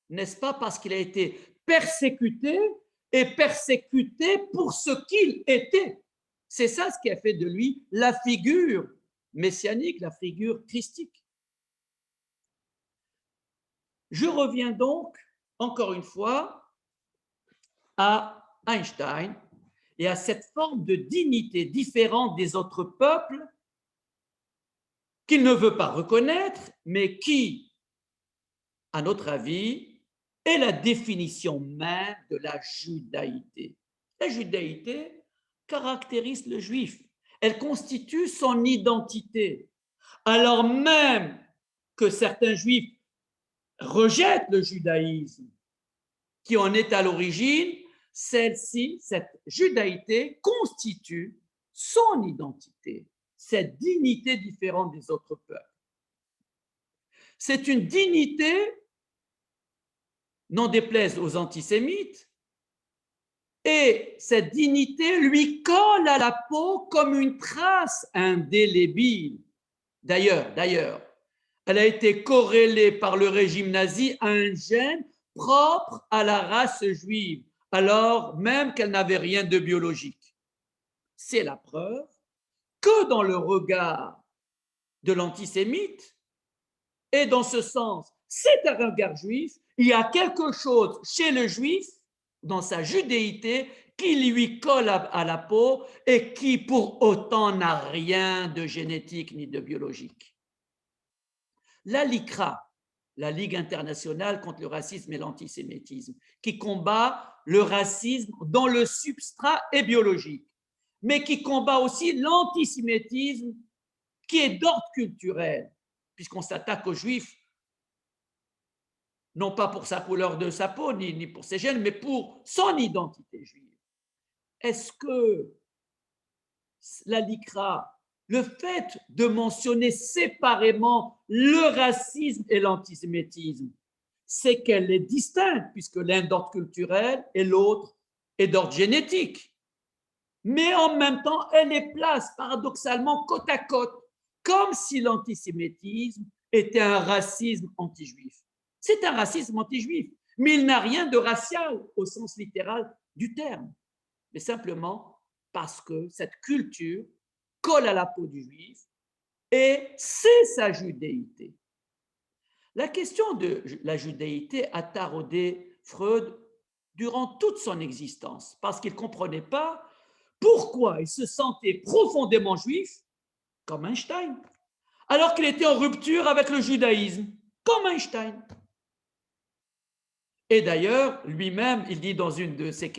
n'est-ce pas parce qu'il a été persécuté et persécuté pour ce qu'il était? C'est ça ce qui a fait de lui la figure messianique, la figure christique. Je reviens donc, encore une fois, à Einstein et à cette forme de dignité différente des autres peuples qu'il ne veut pas reconnaître, mais qui, à notre avis, est la définition même de la judaïté. La judaïté caractérise le juif. Elle constitue son identité. Alors même que certains juifs rejettent le judaïsme qui en est à l'origine, celle-ci, cette judaïté, constitue son identité, cette dignité différente des autres peuples. C'est une dignité, n'en déplaise aux antisémites, et cette dignité lui colle à la peau comme une trace indélébile. D'ailleurs, elle a été corrélée par le régime nazi à un gène propre à la race juive, alors même qu'elle n'avait rien de biologique. C'est la preuve que dans le regard de l'antisémite, et dans ce sens, c'est un regard juif, il y a quelque chose chez le juif, dans sa judéité, qui lui colle à la peau et qui pour autant n'a rien de génétique ni de biologique. La LICRA, la Ligue internationale contre le racisme et l'antisémitisme, qui combat le racisme dont le substrat est biologique, mais qui combat aussi l'antisémitisme qui est d'ordre culturel, puisqu'on s'attaque aux juifs, non pas pour sa couleur de sa peau, ni pour ses gènes, mais pour son identité juive. Est-ce que la LICRA, le fait de mentionner séparément le racisme et l'antisémitisme, c'est qu'elle est distincte, puisque l'un est d'ordre culturel et l'autre est d'ordre génétique. Mais en même temps, elle les place paradoxalement côte à côte, comme si l'antisémitisme était un racisme anti-juif. C'est un racisme anti-juif, mais il n'a rien de racial au sens littéral du terme, mais simplement parce que cette culture colle à la peau du juif et c'est sa judéité. La question de la judéité a taraudé Freud durant toute son existence, parce qu'il ne comprenait pas pourquoi il se sentait profondément juif, comme Einstein, alors qu'il était en rupture avec le judaïsme, comme Einstein. Et d'ailleurs, lui-même, il dit dans une de ses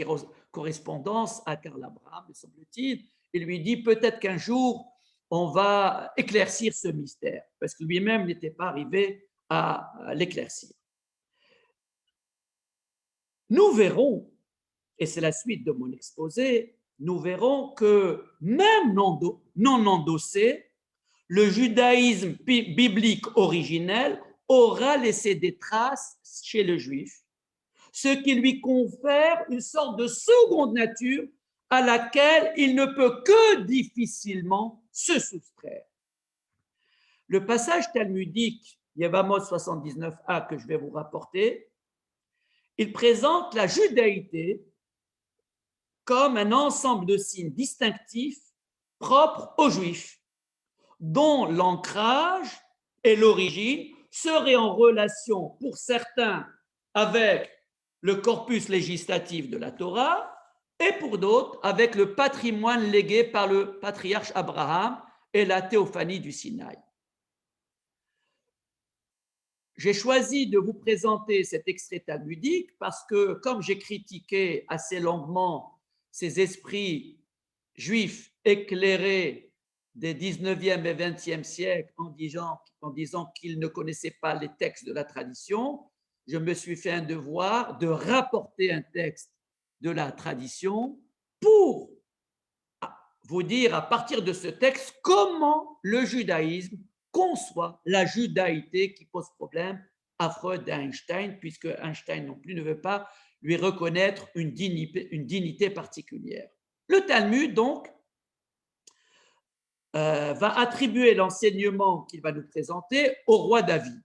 correspondances à Karl Abraham, me semble-t-il, il lui dit peut-être qu'un jour, on va éclaircir ce mystère, parce que lui-même n'était pas arrivé à l'éclaircir. Nous verrons, et c'est la suite de mon exposé, nous verrons que même non endossé, le judaïsme biblique originel aura laissé des traces chez le juif, ce qui lui confère une sorte de seconde nature à laquelle il ne peut que difficilement se soustraire. Le passage talmudique Yevamot 79a que je vais vous rapporter, il présente la judaïté comme un ensemble de signes distinctifs propres aux Juifs, dont l'ancrage et l'origine seraient en relation pour certains avec le corpus législatif de la Torah et pour d'autres avec le patrimoine légué par le patriarche Abraham et la théophanie du Sinaï. j'ai choisi de vous présenter cet extrait talmudique parce que, comme j'ai critiqué assez longuement ces esprits juifs éclairés des 19e et 20e siècles en disant qu'ils ne connaissaient pas les textes de la tradition, je me suis fait un devoir de rapporter un texte de la tradition pour vous dire à partir de ce texte comment le judaïsme conçoit la judaïté qui pose problème à Freud et à Einstein, puisque Einstein non plus ne veut pas lui reconnaître une dignité particulière. Le Talmud, donc, va attribuer l'enseignement qu'il va nous présenter au roi David.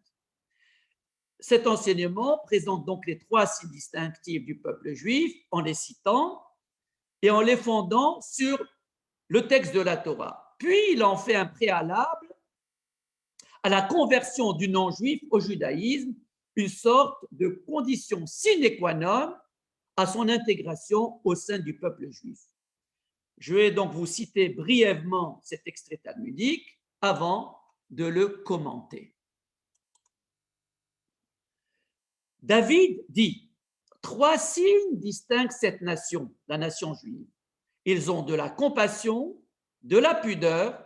Cet enseignement présente donc les 3 signes distinctifs du peuple juif en les citant et en les fondant sur le texte de la Torah. Puis il en fait un préalable à la conversion du non-juif au judaïsme, une sorte de condition sine qua non à son intégration au sein du peuple juif. Je vais donc vous citer brièvement cet extrait talmudique avant de le commenter. David dit, 3 signes distinguent cette nation, la nation juive. Ils ont de la compassion, de la pudeur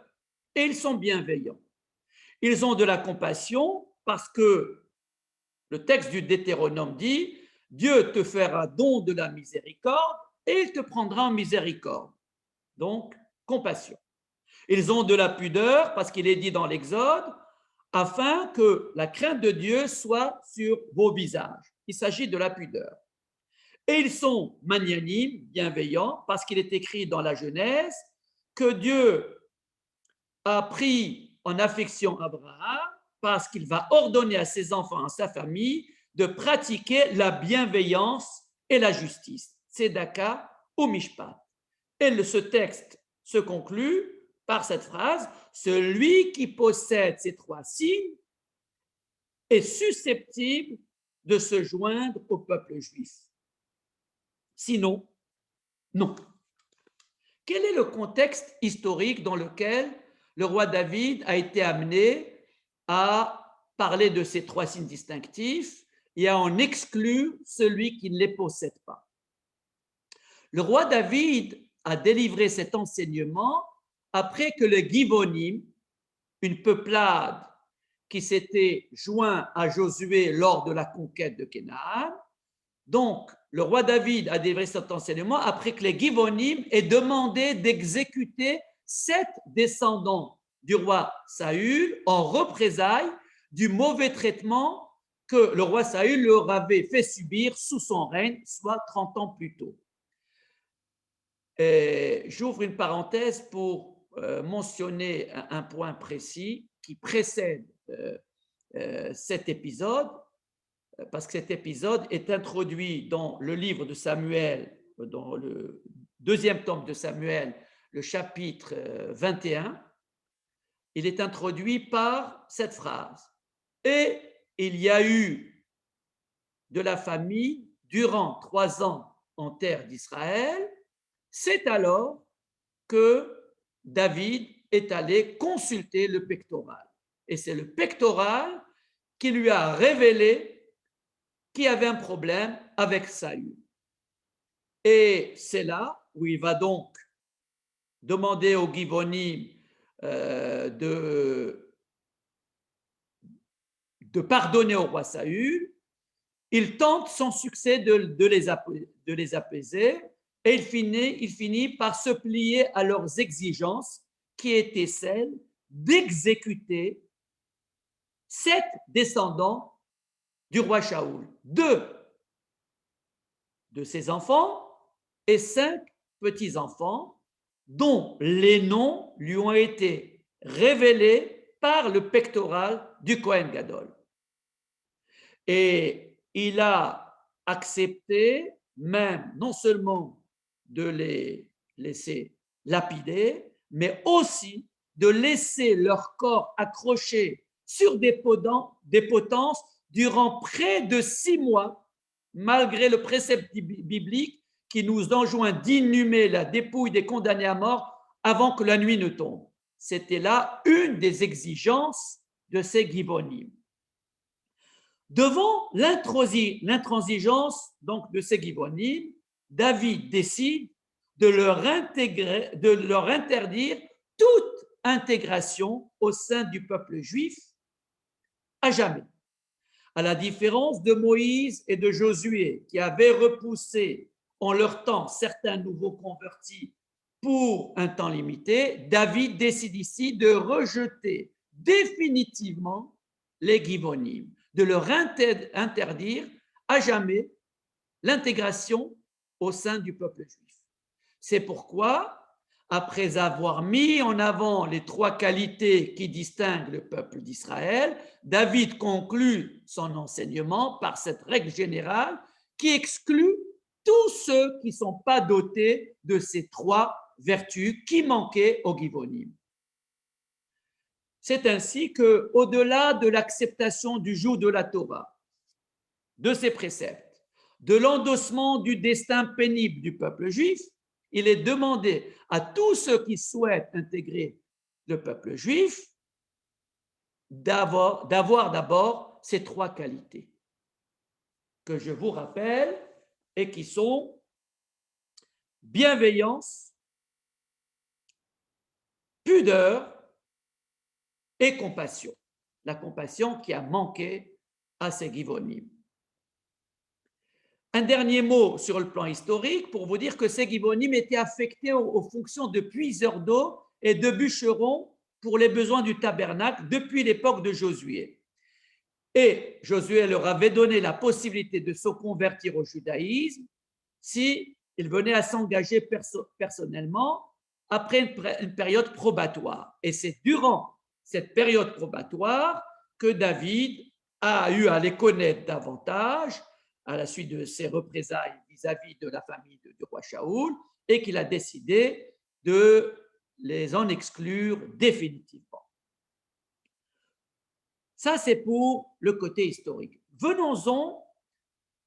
et ils sont bienveillants. Ils ont de la compassion parce que le texte du Deutéronome dit « Dieu te fera don de la miséricorde et il te prendra en miséricorde ». Donc, compassion. Ils ont de la pudeur parce qu'il est dit dans l'Exode « afin que la crainte de Dieu soit sur vos visages ». Il s'agit de la pudeur. Et ils sont magnanimes, bienveillants, parce qu'il est écrit dans la Genèse que Dieu a pris en affection Abraham parce qu'il va ordonner à ses enfants, à sa famille, de pratiquer la bienveillance et la justice. Tzedaka ou Mishpat. Et ce texte se conclut par cette phrase, celui qui possède ces 3 signes est susceptible de se joindre au peuple juif. Sinon, non. Quel est le contexte historique dans lequel le roi David a été amené à parler de ces 3 signes distinctifs et à en exclure celui qui ne les possède pas? Le roi David a délivré cet enseignement après que les Givonim, une peuplade qui s'était joint à Josué lors de la conquête de Canaan, donc le roi David a délivré cet enseignement après que les Givonim aient demandé d'exécuter 7 descendants du roi Saül en représailles du mauvais traitement que le roi Saül leur avait fait subir sous son règne, soit 30 ans plus tôt. J'ouvre une parenthèse pour mentionner un point précis qui précède cet épisode, parce que cet épisode est introduit dans le livre de Samuel, dans le 2e tome de Samuel, le chapitre 21. Il est introduit par cette phrase. Et il y a eu de la famille durant 3 ans en terre d'Israël. C'est alors que David est allé consulter le pectoral. Et c'est le pectoral qui lui a révélé qu'il y avait un problème avec Saül. Et c'est là où il va donc demander aux Givonim de pardonner au roi Saül. Il tente sans succès de les apaiser et il finit par se plier à leurs exigences qui étaient celles d'exécuter 7 descendants du roi Shaoul, 2 de ses enfants et 5 petits-enfants dont les noms lui ont été révélés par le pectoral du Kohen Gadol. Et il a accepté même non seulement de les laisser lapider, mais aussi de laisser leur corps accroché sur des potences durant près de 6 mois, malgré le précepte biblique qui nous enjoint d'inhumer la dépouille des condamnés à mort avant que la nuit ne tombe. C'était là une des exigences de ces Givonim. Devant l'intransigeance donc de ces Givonim, David décide de leur interdire toute intégration au sein du peuple juif à jamais. À la différence de Moïse et de Josué, qui avaient repoussé en leur temps certains nouveaux convertis pour un temps limité, David décide ici de rejeter définitivement les Givonim, de leur interdire à jamais l'intégration au sein du peuple juif. C'est pourquoi, après avoir mis en avant les trois qualités qui distinguent le peuple d'Israël, David conclut son enseignement par cette règle générale qui exclut tous ceux qui ne sont pas dotés de ces trois vertus qui manquaient aux Givonim. C'est ainsi qu'au-delà de l'acceptation du joug de la Torah, de ses préceptes, de l'endossement du destin pénible du peuple juif, il est demandé à tous ceux qui souhaitent intégrer le peuple juif d'avoir d'abord ces trois qualités que je vous rappelle et qui sont bienveillance, pudeur et compassion. La compassion qui a manqué à ces Givonim. Un dernier mot sur le plan historique pour vous dire que ces Givonim étaient affectés aux fonctions de puiseurs d'eau et de bûcherons pour les besoins du tabernacle depuis l'époque de Josué. Et Josué leur avait donné la possibilité de se convertir au judaïsme s'ils venaient à s'engager personnellement après une période probatoire. Et c'est durant cette période probatoire que David a eu à les connaître davantage à la suite de ses représailles vis-à-vis de la famille du roi Shaoul et qu'il a décidé de les en exclure définitivement. Ça, c'est pour le côté historique. Venons-en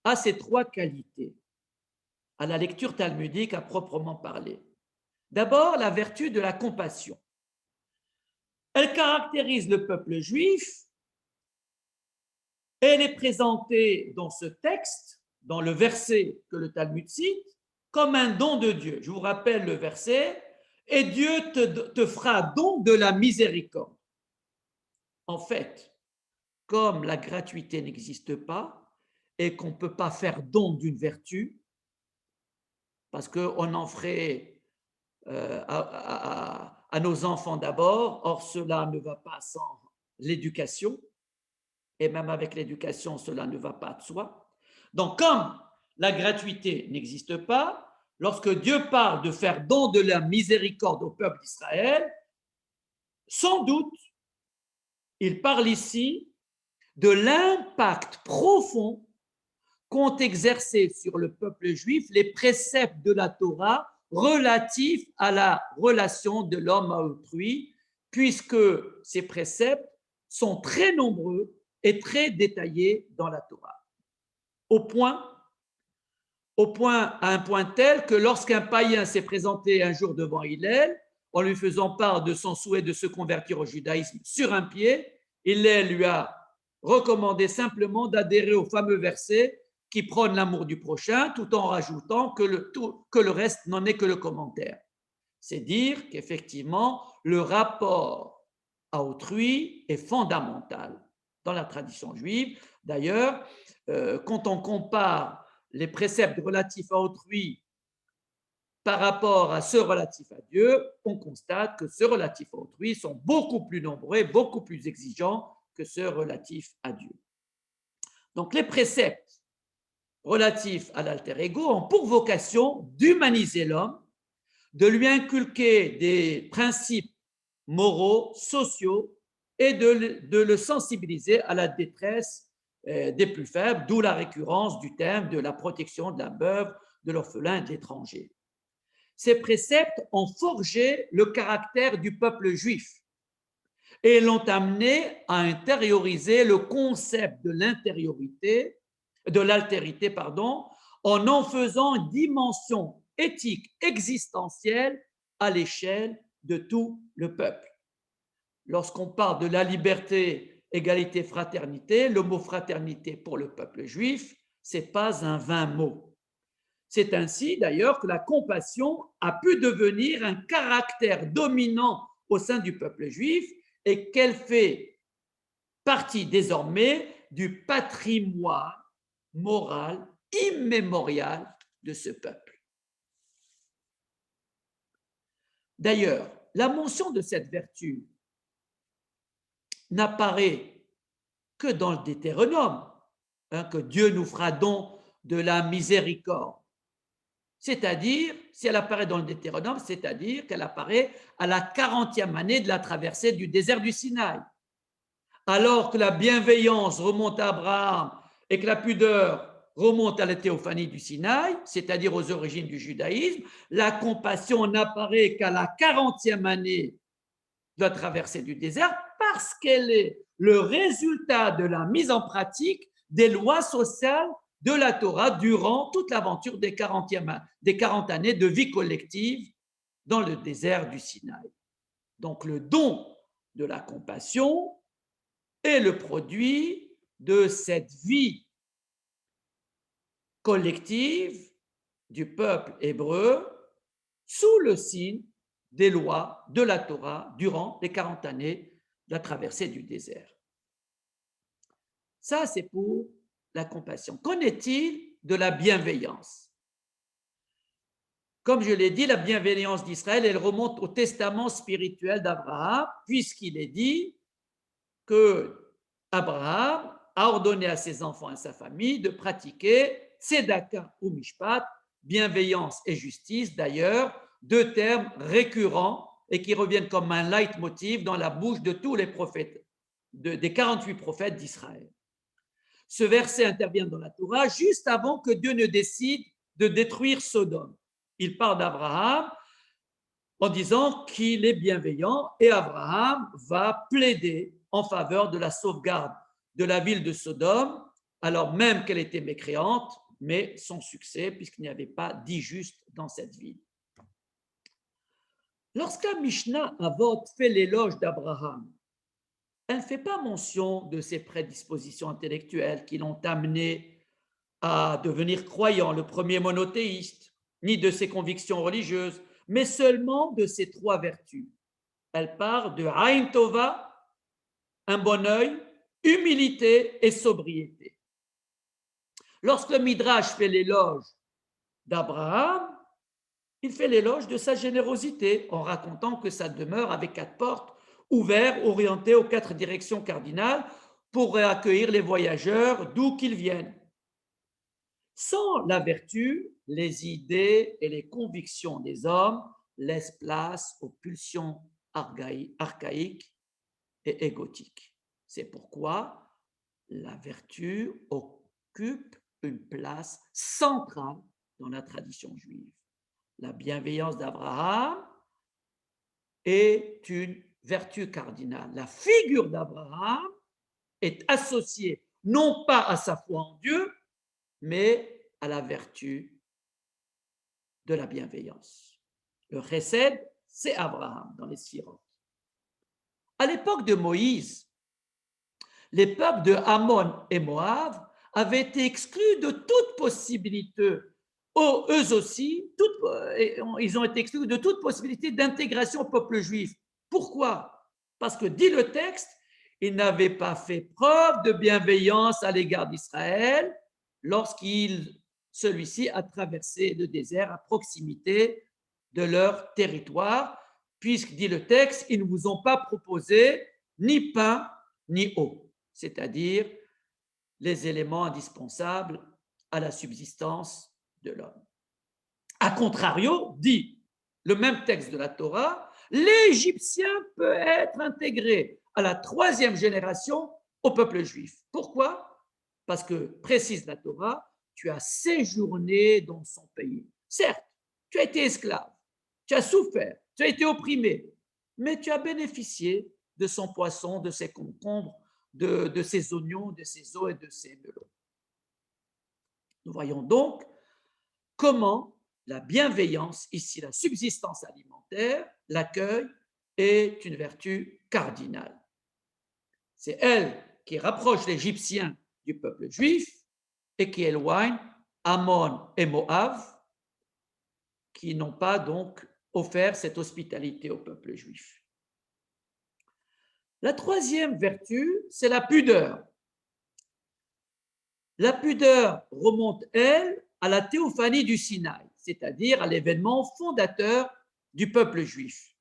à ces trois qualités, à la lecture talmudique à proprement parler. D'abord, la vertu de la compassion. Elle caractérise le peuple juif. Elle est présentée dans ce texte, dans le verset que le Talmud cite, comme un don de Dieu. Je vous rappelle le verset, et Dieu te fera don de la miséricorde. En fait, comme la gratuité n'existe pas et qu'on ne peut pas faire don d'une vertu, parce qu'on en ferait à nos enfants d'abord, or cela ne va pas sans l'éducation, et même avec l'éducation, cela ne va pas de soi. Donc, comme la gratuité n'existe pas, lorsque Dieu parle de faire don de la miséricorde au peuple d'Israël, sans doute, il parle ici de l'impact profond qu'ont exercé sur le peuple juif les préceptes de la Torah relatifs à la relation de l'homme à autrui, puisque ces préceptes sont très nombreux et très détaillés dans la Torah. À un point tel que lorsqu'un païen s'est présenté un jour devant Hillel, en lui faisant part de son souhait de se convertir au judaïsme sur un pied, Hillel lui a recommandé simplement d'adhérer au fameux verset qui prône l'amour du prochain, tout en rajoutant que le reste n'en est que le commentaire. C'est dire qu'effectivement, le rapport à autrui est fondamental dans la tradition juive. D'ailleurs, quand on compare les préceptes relatifs à autrui par rapport à ceux relatifs à Dieu, on constate que ceux relatifs à autrui sont beaucoup plus nombreux, beaucoup plus exigeants que ceux relatifs à Dieu. Donc, les préceptes relatifs à l'alter ego ont pour vocation d'humaniser l'homme, de lui inculquer des principes moraux, sociaux et de le sensibiliser à la détresse des plus faibles, d'où la récurrence du thème de la protection de la veuve, de l'orphelin et de l'étranger. Ces préceptes ont forgé le caractère du peuple juif et l'ont amené à intérioriser le concept de l'altérité, en faisant une dimension éthique existentielle à l'échelle de tout le peuple. Lorsqu'on parle de la liberté égalité, fraternité. Le mot fraternité pour le peuple juif, ce n'est pas un vain mot. C'est ainsi d'ailleurs que la compassion a pu devenir un caractère dominant au sein du peuple juif et qu'elle fait partie désormais du patrimoine moral immémorial de ce peuple. D'ailleurs, la mention de cette vertu n'apparaît que dans le Deutéronome, que Dieu nous fera don de la miséricorde. C'est-à-dire, si elle apparaît dans le Deutéronome, c'est-à-dire qu'elle apparaît à la 40e année de la traversée du désert du Sinaï. Alors que la bienveillance remonte à Abraham et que la pudeur remonte à la théophanie du Sinaï, c'est-à-dire aux origines du judaïsme, la compassion n'apparaît qu'à la 40e année de la traversée du désert parce qu'elle est le résultat de la mise en pratique des lois sociales de la Torah durant toute l'aventure des 40 années de vie collective dans le désert du Sinaï. Donc le don de la compassion est le produit de cette vie collective du peuple hébreu sous le signe des lois de la Torah durant les 40 années de la traversée du désert. Ça, c'est pour la compassion. Qu'en est-il de la bienveillance? Comme je l'ai dit, la bienveillance d'Israël, elle remonte au testament spirituel d'Abraham, puisqu'il est dit que Abraham a ordonné à ses enfants et à sa famille de pratiquer tzedaka ou mishpat, bienveillance et justice, d'ailleurs, deux termes récurrents et qui reviennent comme un leitmotiv dans la bouche de tous les prophètes, des 48 prophètes d'Israël. Ce verset intervient dans la Torah juste avant que Dieu ne décide de détruire Sodome. Il parle d'Abraham en disant qu'il est bienveillant et Abraham va plaider en faveur de la sauvegarde de la ville de Sodome, alors même qu'elle était mécréante, mais sans succès puisqu'il n'y avait pas d'10 justes dans cette ville. Lorsque la Mishnah Avot fait l'éloge d'Abraham, elle ne fait pas mention de ses prédispositions intellectuelles qui l'ont amené à devenir croyant, le premier monothéiste, ni de ses convictions religieuses, mais seulement de ses trois vertus. Elle parle de Aïn Tova, un bon œil, humilité et sobriété. Lorsque le Midrash fait l'éloge d'Abraham, il fait l'éloge de sa générosité en racontant que sa demeure avait 4 portes ouvertes, orientées aux 4 directions cardinales pour accueillir les voyageurs d'où qu'ils viennent. Sans la vertu, les idées et les convictions des hommes laissent place aux pulsions archaïques et égotiques. C'est pourquoi la vertu occupe une place centrale dans la tradition juive. La bienveillance d'Abraham est une vertu cardinale. La figure d'Abraham est associée non pas à sa foi en Dieu, mais à la vertu de la bienveillance. Le chesed, c'est Abraham dans les Sphirot. À l'époque de Moïse, les peuples de Ammon et Moab avaient été exclus de toute possibilité, eux aussi, ils ont été exclus de toute possibilité d'intégration au peuple juif. Pourquoi? Parce que, dit le texte, ils n'avaient pas fait preuve de bienveillance à l'égard d'Israël celui-ci a traversé le désert à proximité de leur territoire, puisque, dit le texte, ils ne vous ont pas proposé ni pain ni eau, c'est-à-dire les éléments indispensables à la subsistance de l'homme. A contrario, dit le même texte de la Torah, l'Égyptien peut être intégré à la 3e génération au peuple juif. Pourquoi? Parce que, précise la Torah, tu as séjourné dans son pays. Certes, tu as été esclave, tu as souffert, tu as été opprimé, mais tu as bénéficié de son poisson, de ses concombres, de ses oignons, de ses eaux et de ses melons. Nous voyons donc comment la bienveillance, ici la subsistance alimentaire, l'accueil, est une vertu cardinale. C'est elle qui rapproche l'Égyptien du peuple juif et qui éloigne Ammon et Moab, qui n'ont pas donc offert cette hospitalité au peuple juif. La troisième vertu, c'est la pudeur. La pudeur remonte, elle, à la théophanie du Sinaï, c'est-à-dire à l'événement fondateur du peuple juif.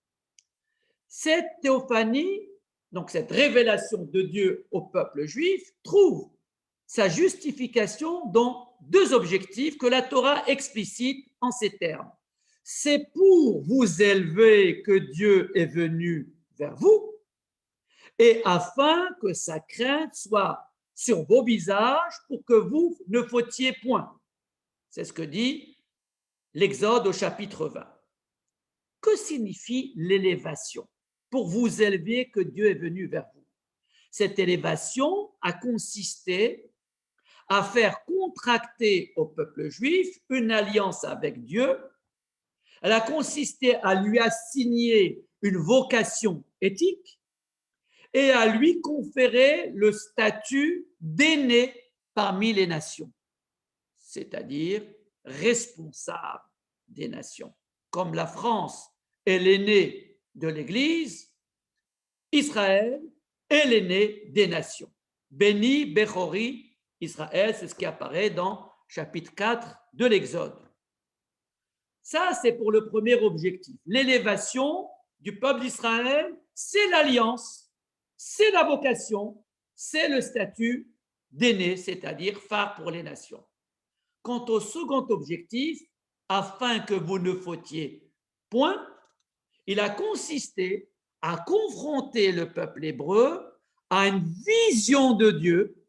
Cette théophanie, donc cette révélation de Dieu au peuple juif, trouve sa justification dans deux objectifs que la Torah explicite en ces termes. C'est pour vous élever que Dieu est venu vers vous et afin que sa crainte soit sur vos visages pour que vous ne fautiez point. C'est ce que dit l'Exode au chapitre 20. Que signifie l'élévation? Pour vous élever que Dieu est venu vers vous. Cette élévation a consisté à faire contracter au peuple juif une alliance avec Dieu. Elle a consisté à lui assigner une vocation éthique et à lui conférer le statut d'aîné parmi les nations, c'est-à-dire responsable des nations. Comme la France est l'aîné de l'Église, Israël est l'aîné des nations. Béni, Bechori, Israël, c'est ce qui apparaît dans chapitre 4 de l'Exode. Ça, c'est pour le premier objectif. L'élévation du peuple d'Israël, c'est l'alliance, c'est la vocation, c'est le statut d'aîné, c'est-à-dire phare pour les nations. Quant au second objectif, afin que vous ne fautiez point, il a consisté à confronter le peuple hébreu à une vision de Dieu.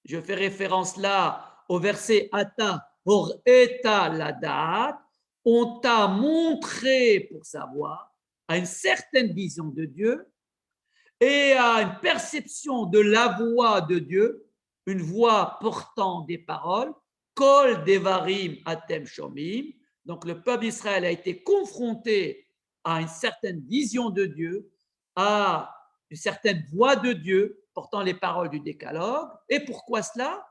Je fais référence là au verset Ata or eta ladat. On t'a montré pour savoir à une certaine vision de Dieu et à une perception de la voix de Dieu, une voix portant des paroles, Kol devarim atem shomim. Donc le peuple d'Israël a été confronté à une certaine vision de Dieu, à une certaine voix de Dieu portant les paroles du décalogue. Et pourquoi cela?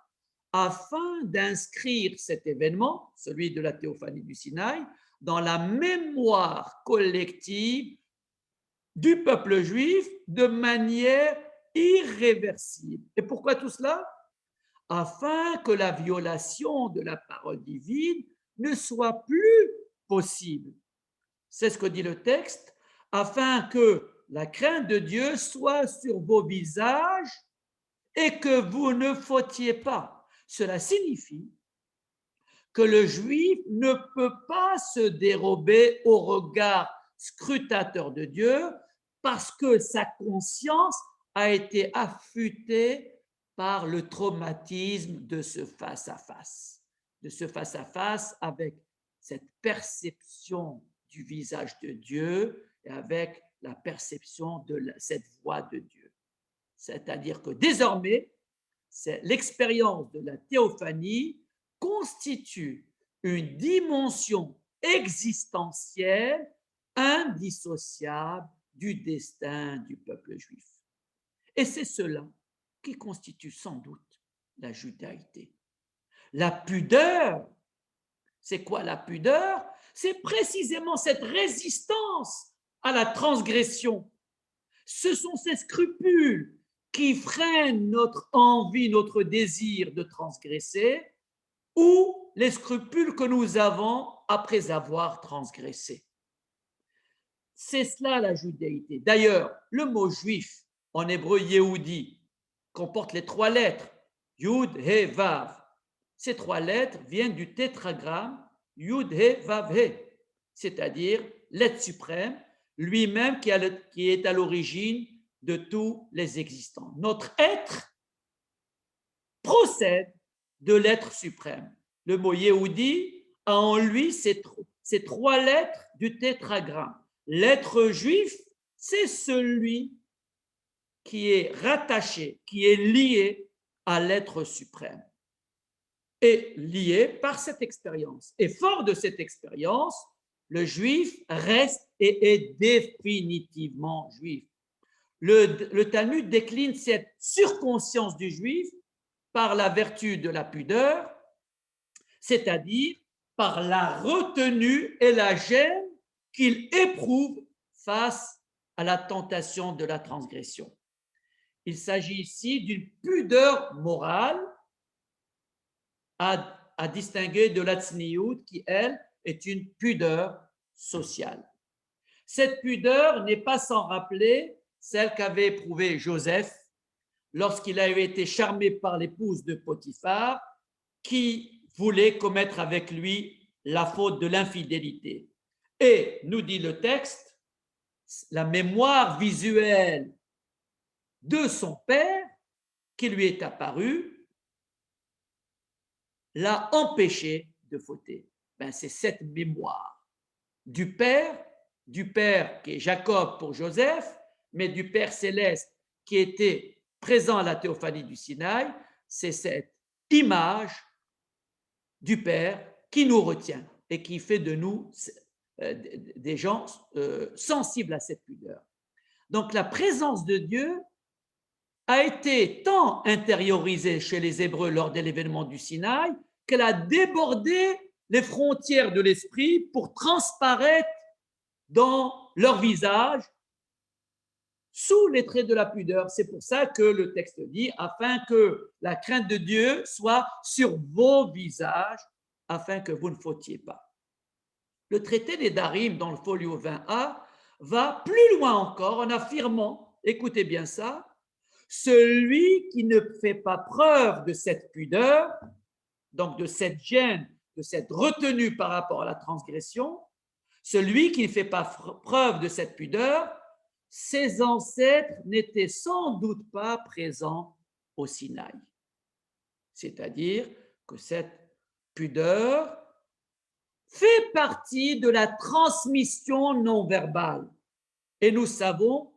Afin d'inscrire cet événement, celui de la théophanie du Sinaï, dans la mémoire collective du peuple juif de manière irréversible. Et pourquoi tout cela? Afin que la violation de la parole divine ne soit plus possible. C'est ce que dit le texte, afin que la crainte de Dieu soit sur vos visages et que vous ne fautiez pas. Cela signifie que le juif ne peut pas se dérober au regard scrutateur de Dieu parce que sa conscience a été affûtée par le traumatisme de ce face-à-face, avec cette perception du visage de Dieu et avec la perception de cette voix de Dieu. C'est-à-dire que désormais, l'expérience de la théophanie constitue une dimension existentielle indissociable du destin du peuple juif. Et c'est cela qui constitue sans doute la judaïté. La pudeur, c'est quoi la pudeur? C'est précisément cette résistance à la transgression. Ce sont ces scrupules qui freinent notre envie, notre désir de transgresser, ou les scrupules que nous avons après avoir transgressé. C'est cela la judaïté. D'ailleurs, le mot juif en hébreu Yehudi comporte les trois lettres Yud, He, Vav. Ces trois lettres viennent du tétragramme Yud, He, Vav, He, c'est-à-dire l'être suprême, lui-même qui est à l'origine de tous les existants. Notre être procède de l'être suprême. Le mot Yehudi a en lui ces trois lettres du tétragramme. L'être juif, c'est celui qui est rattaché, qui est lié à l'être suprême et lié par cette expérience. Et fort de cette expérience, le juif reste et est définitivement juif. le Talmud décline cette surconscience du juif par la vertu de la pudeur, c'est-à-dire par la retenue et la gêne qu'il éprouve face à la tentation de la transgression. Il s'agit ici d'une pudeur morale à distinguer de la tsniout qui, elle, est une pudeur sociale. Cette pudeur n'est pas sans rappeler celle qu'avait éprouvée Joseph lorsqu'il avait été charmé par l'épouse de Potiphar qui voulait commettre avec lui la faute de l'infidélité. Et, nous dit le texte, la mémoire visuelle de son père qui lui est apparue l'a empêché de fauter. C'est cette mémoire du père qui est Jacob pour Joseph, mais du Père céleste qui était présent à la théophanie du Sinaï, c'est cette image du Père qui nous retient et qui fait de nous des gens sensibles à cette pudeur. Donc la présence de Dieu a été tant intériorisée chez les Hébreux lors de l'événement du Sinaï qu'elle a débordé les frontières de l'esprit pour transparaître dans leur visage sous les traits de la pudeur. C'est pour ça que le texte dit, afin que la crainte de Dieu soit sur vos visages, afin que vous ne fautiez pas. Le traité des Darim, dans le folio 20a, va plus loin encore en affirmant, écoutez bien ça, celui qui ne fait pas preuve de cette pudeur, donc de cette gêne, de cette retenue par rapport à la transgression, celui qui ne fait pas preuve de cette pudeur, ses ancêtres n'étaient sans doute pas présents au Sinaï. C'est-à-dire que cette pudeur fait partie de la transmission non verbale. Et nous savons,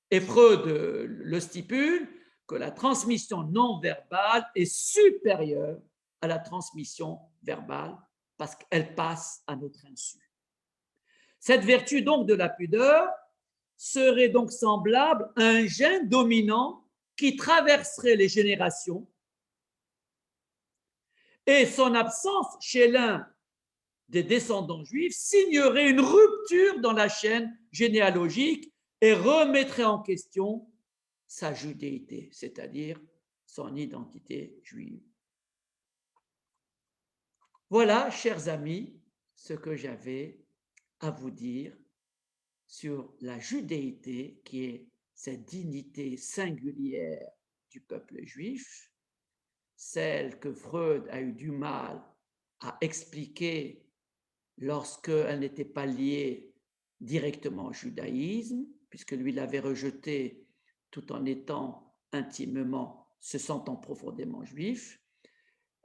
et Freud le stipule, que la transmission non verbale est supérieure à la transmission verbale parce qu'elle passe à notre insu. Cette vertu donc de la pudeur serait donc semblable à un gène dominant qui traverserait les générations et son absence chez l'un des descendants juifs signerait une rupture dans la chaîne généalogique et remettrait en question sa judéité, c'est-à-dire son identité juive. Voilà, chers amis, ce que j'avais à vous dire sur la judéité, qui est cette dignité singulière du peuple juif, celle que Freud a eu du mal à expliquer lorsqu'elle n'était pas liée directement au judaïsme, puisque lui l'avait rejetée tout en étant intimement, se sentant profondément juif,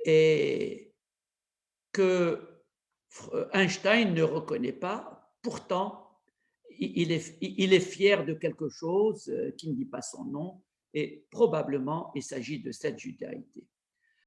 et que Einstein ne reconnaît pas. Pourtant, il est fier de quelque chose qui ne dit pas son nom, et probablement il s'agit de cette judaïté.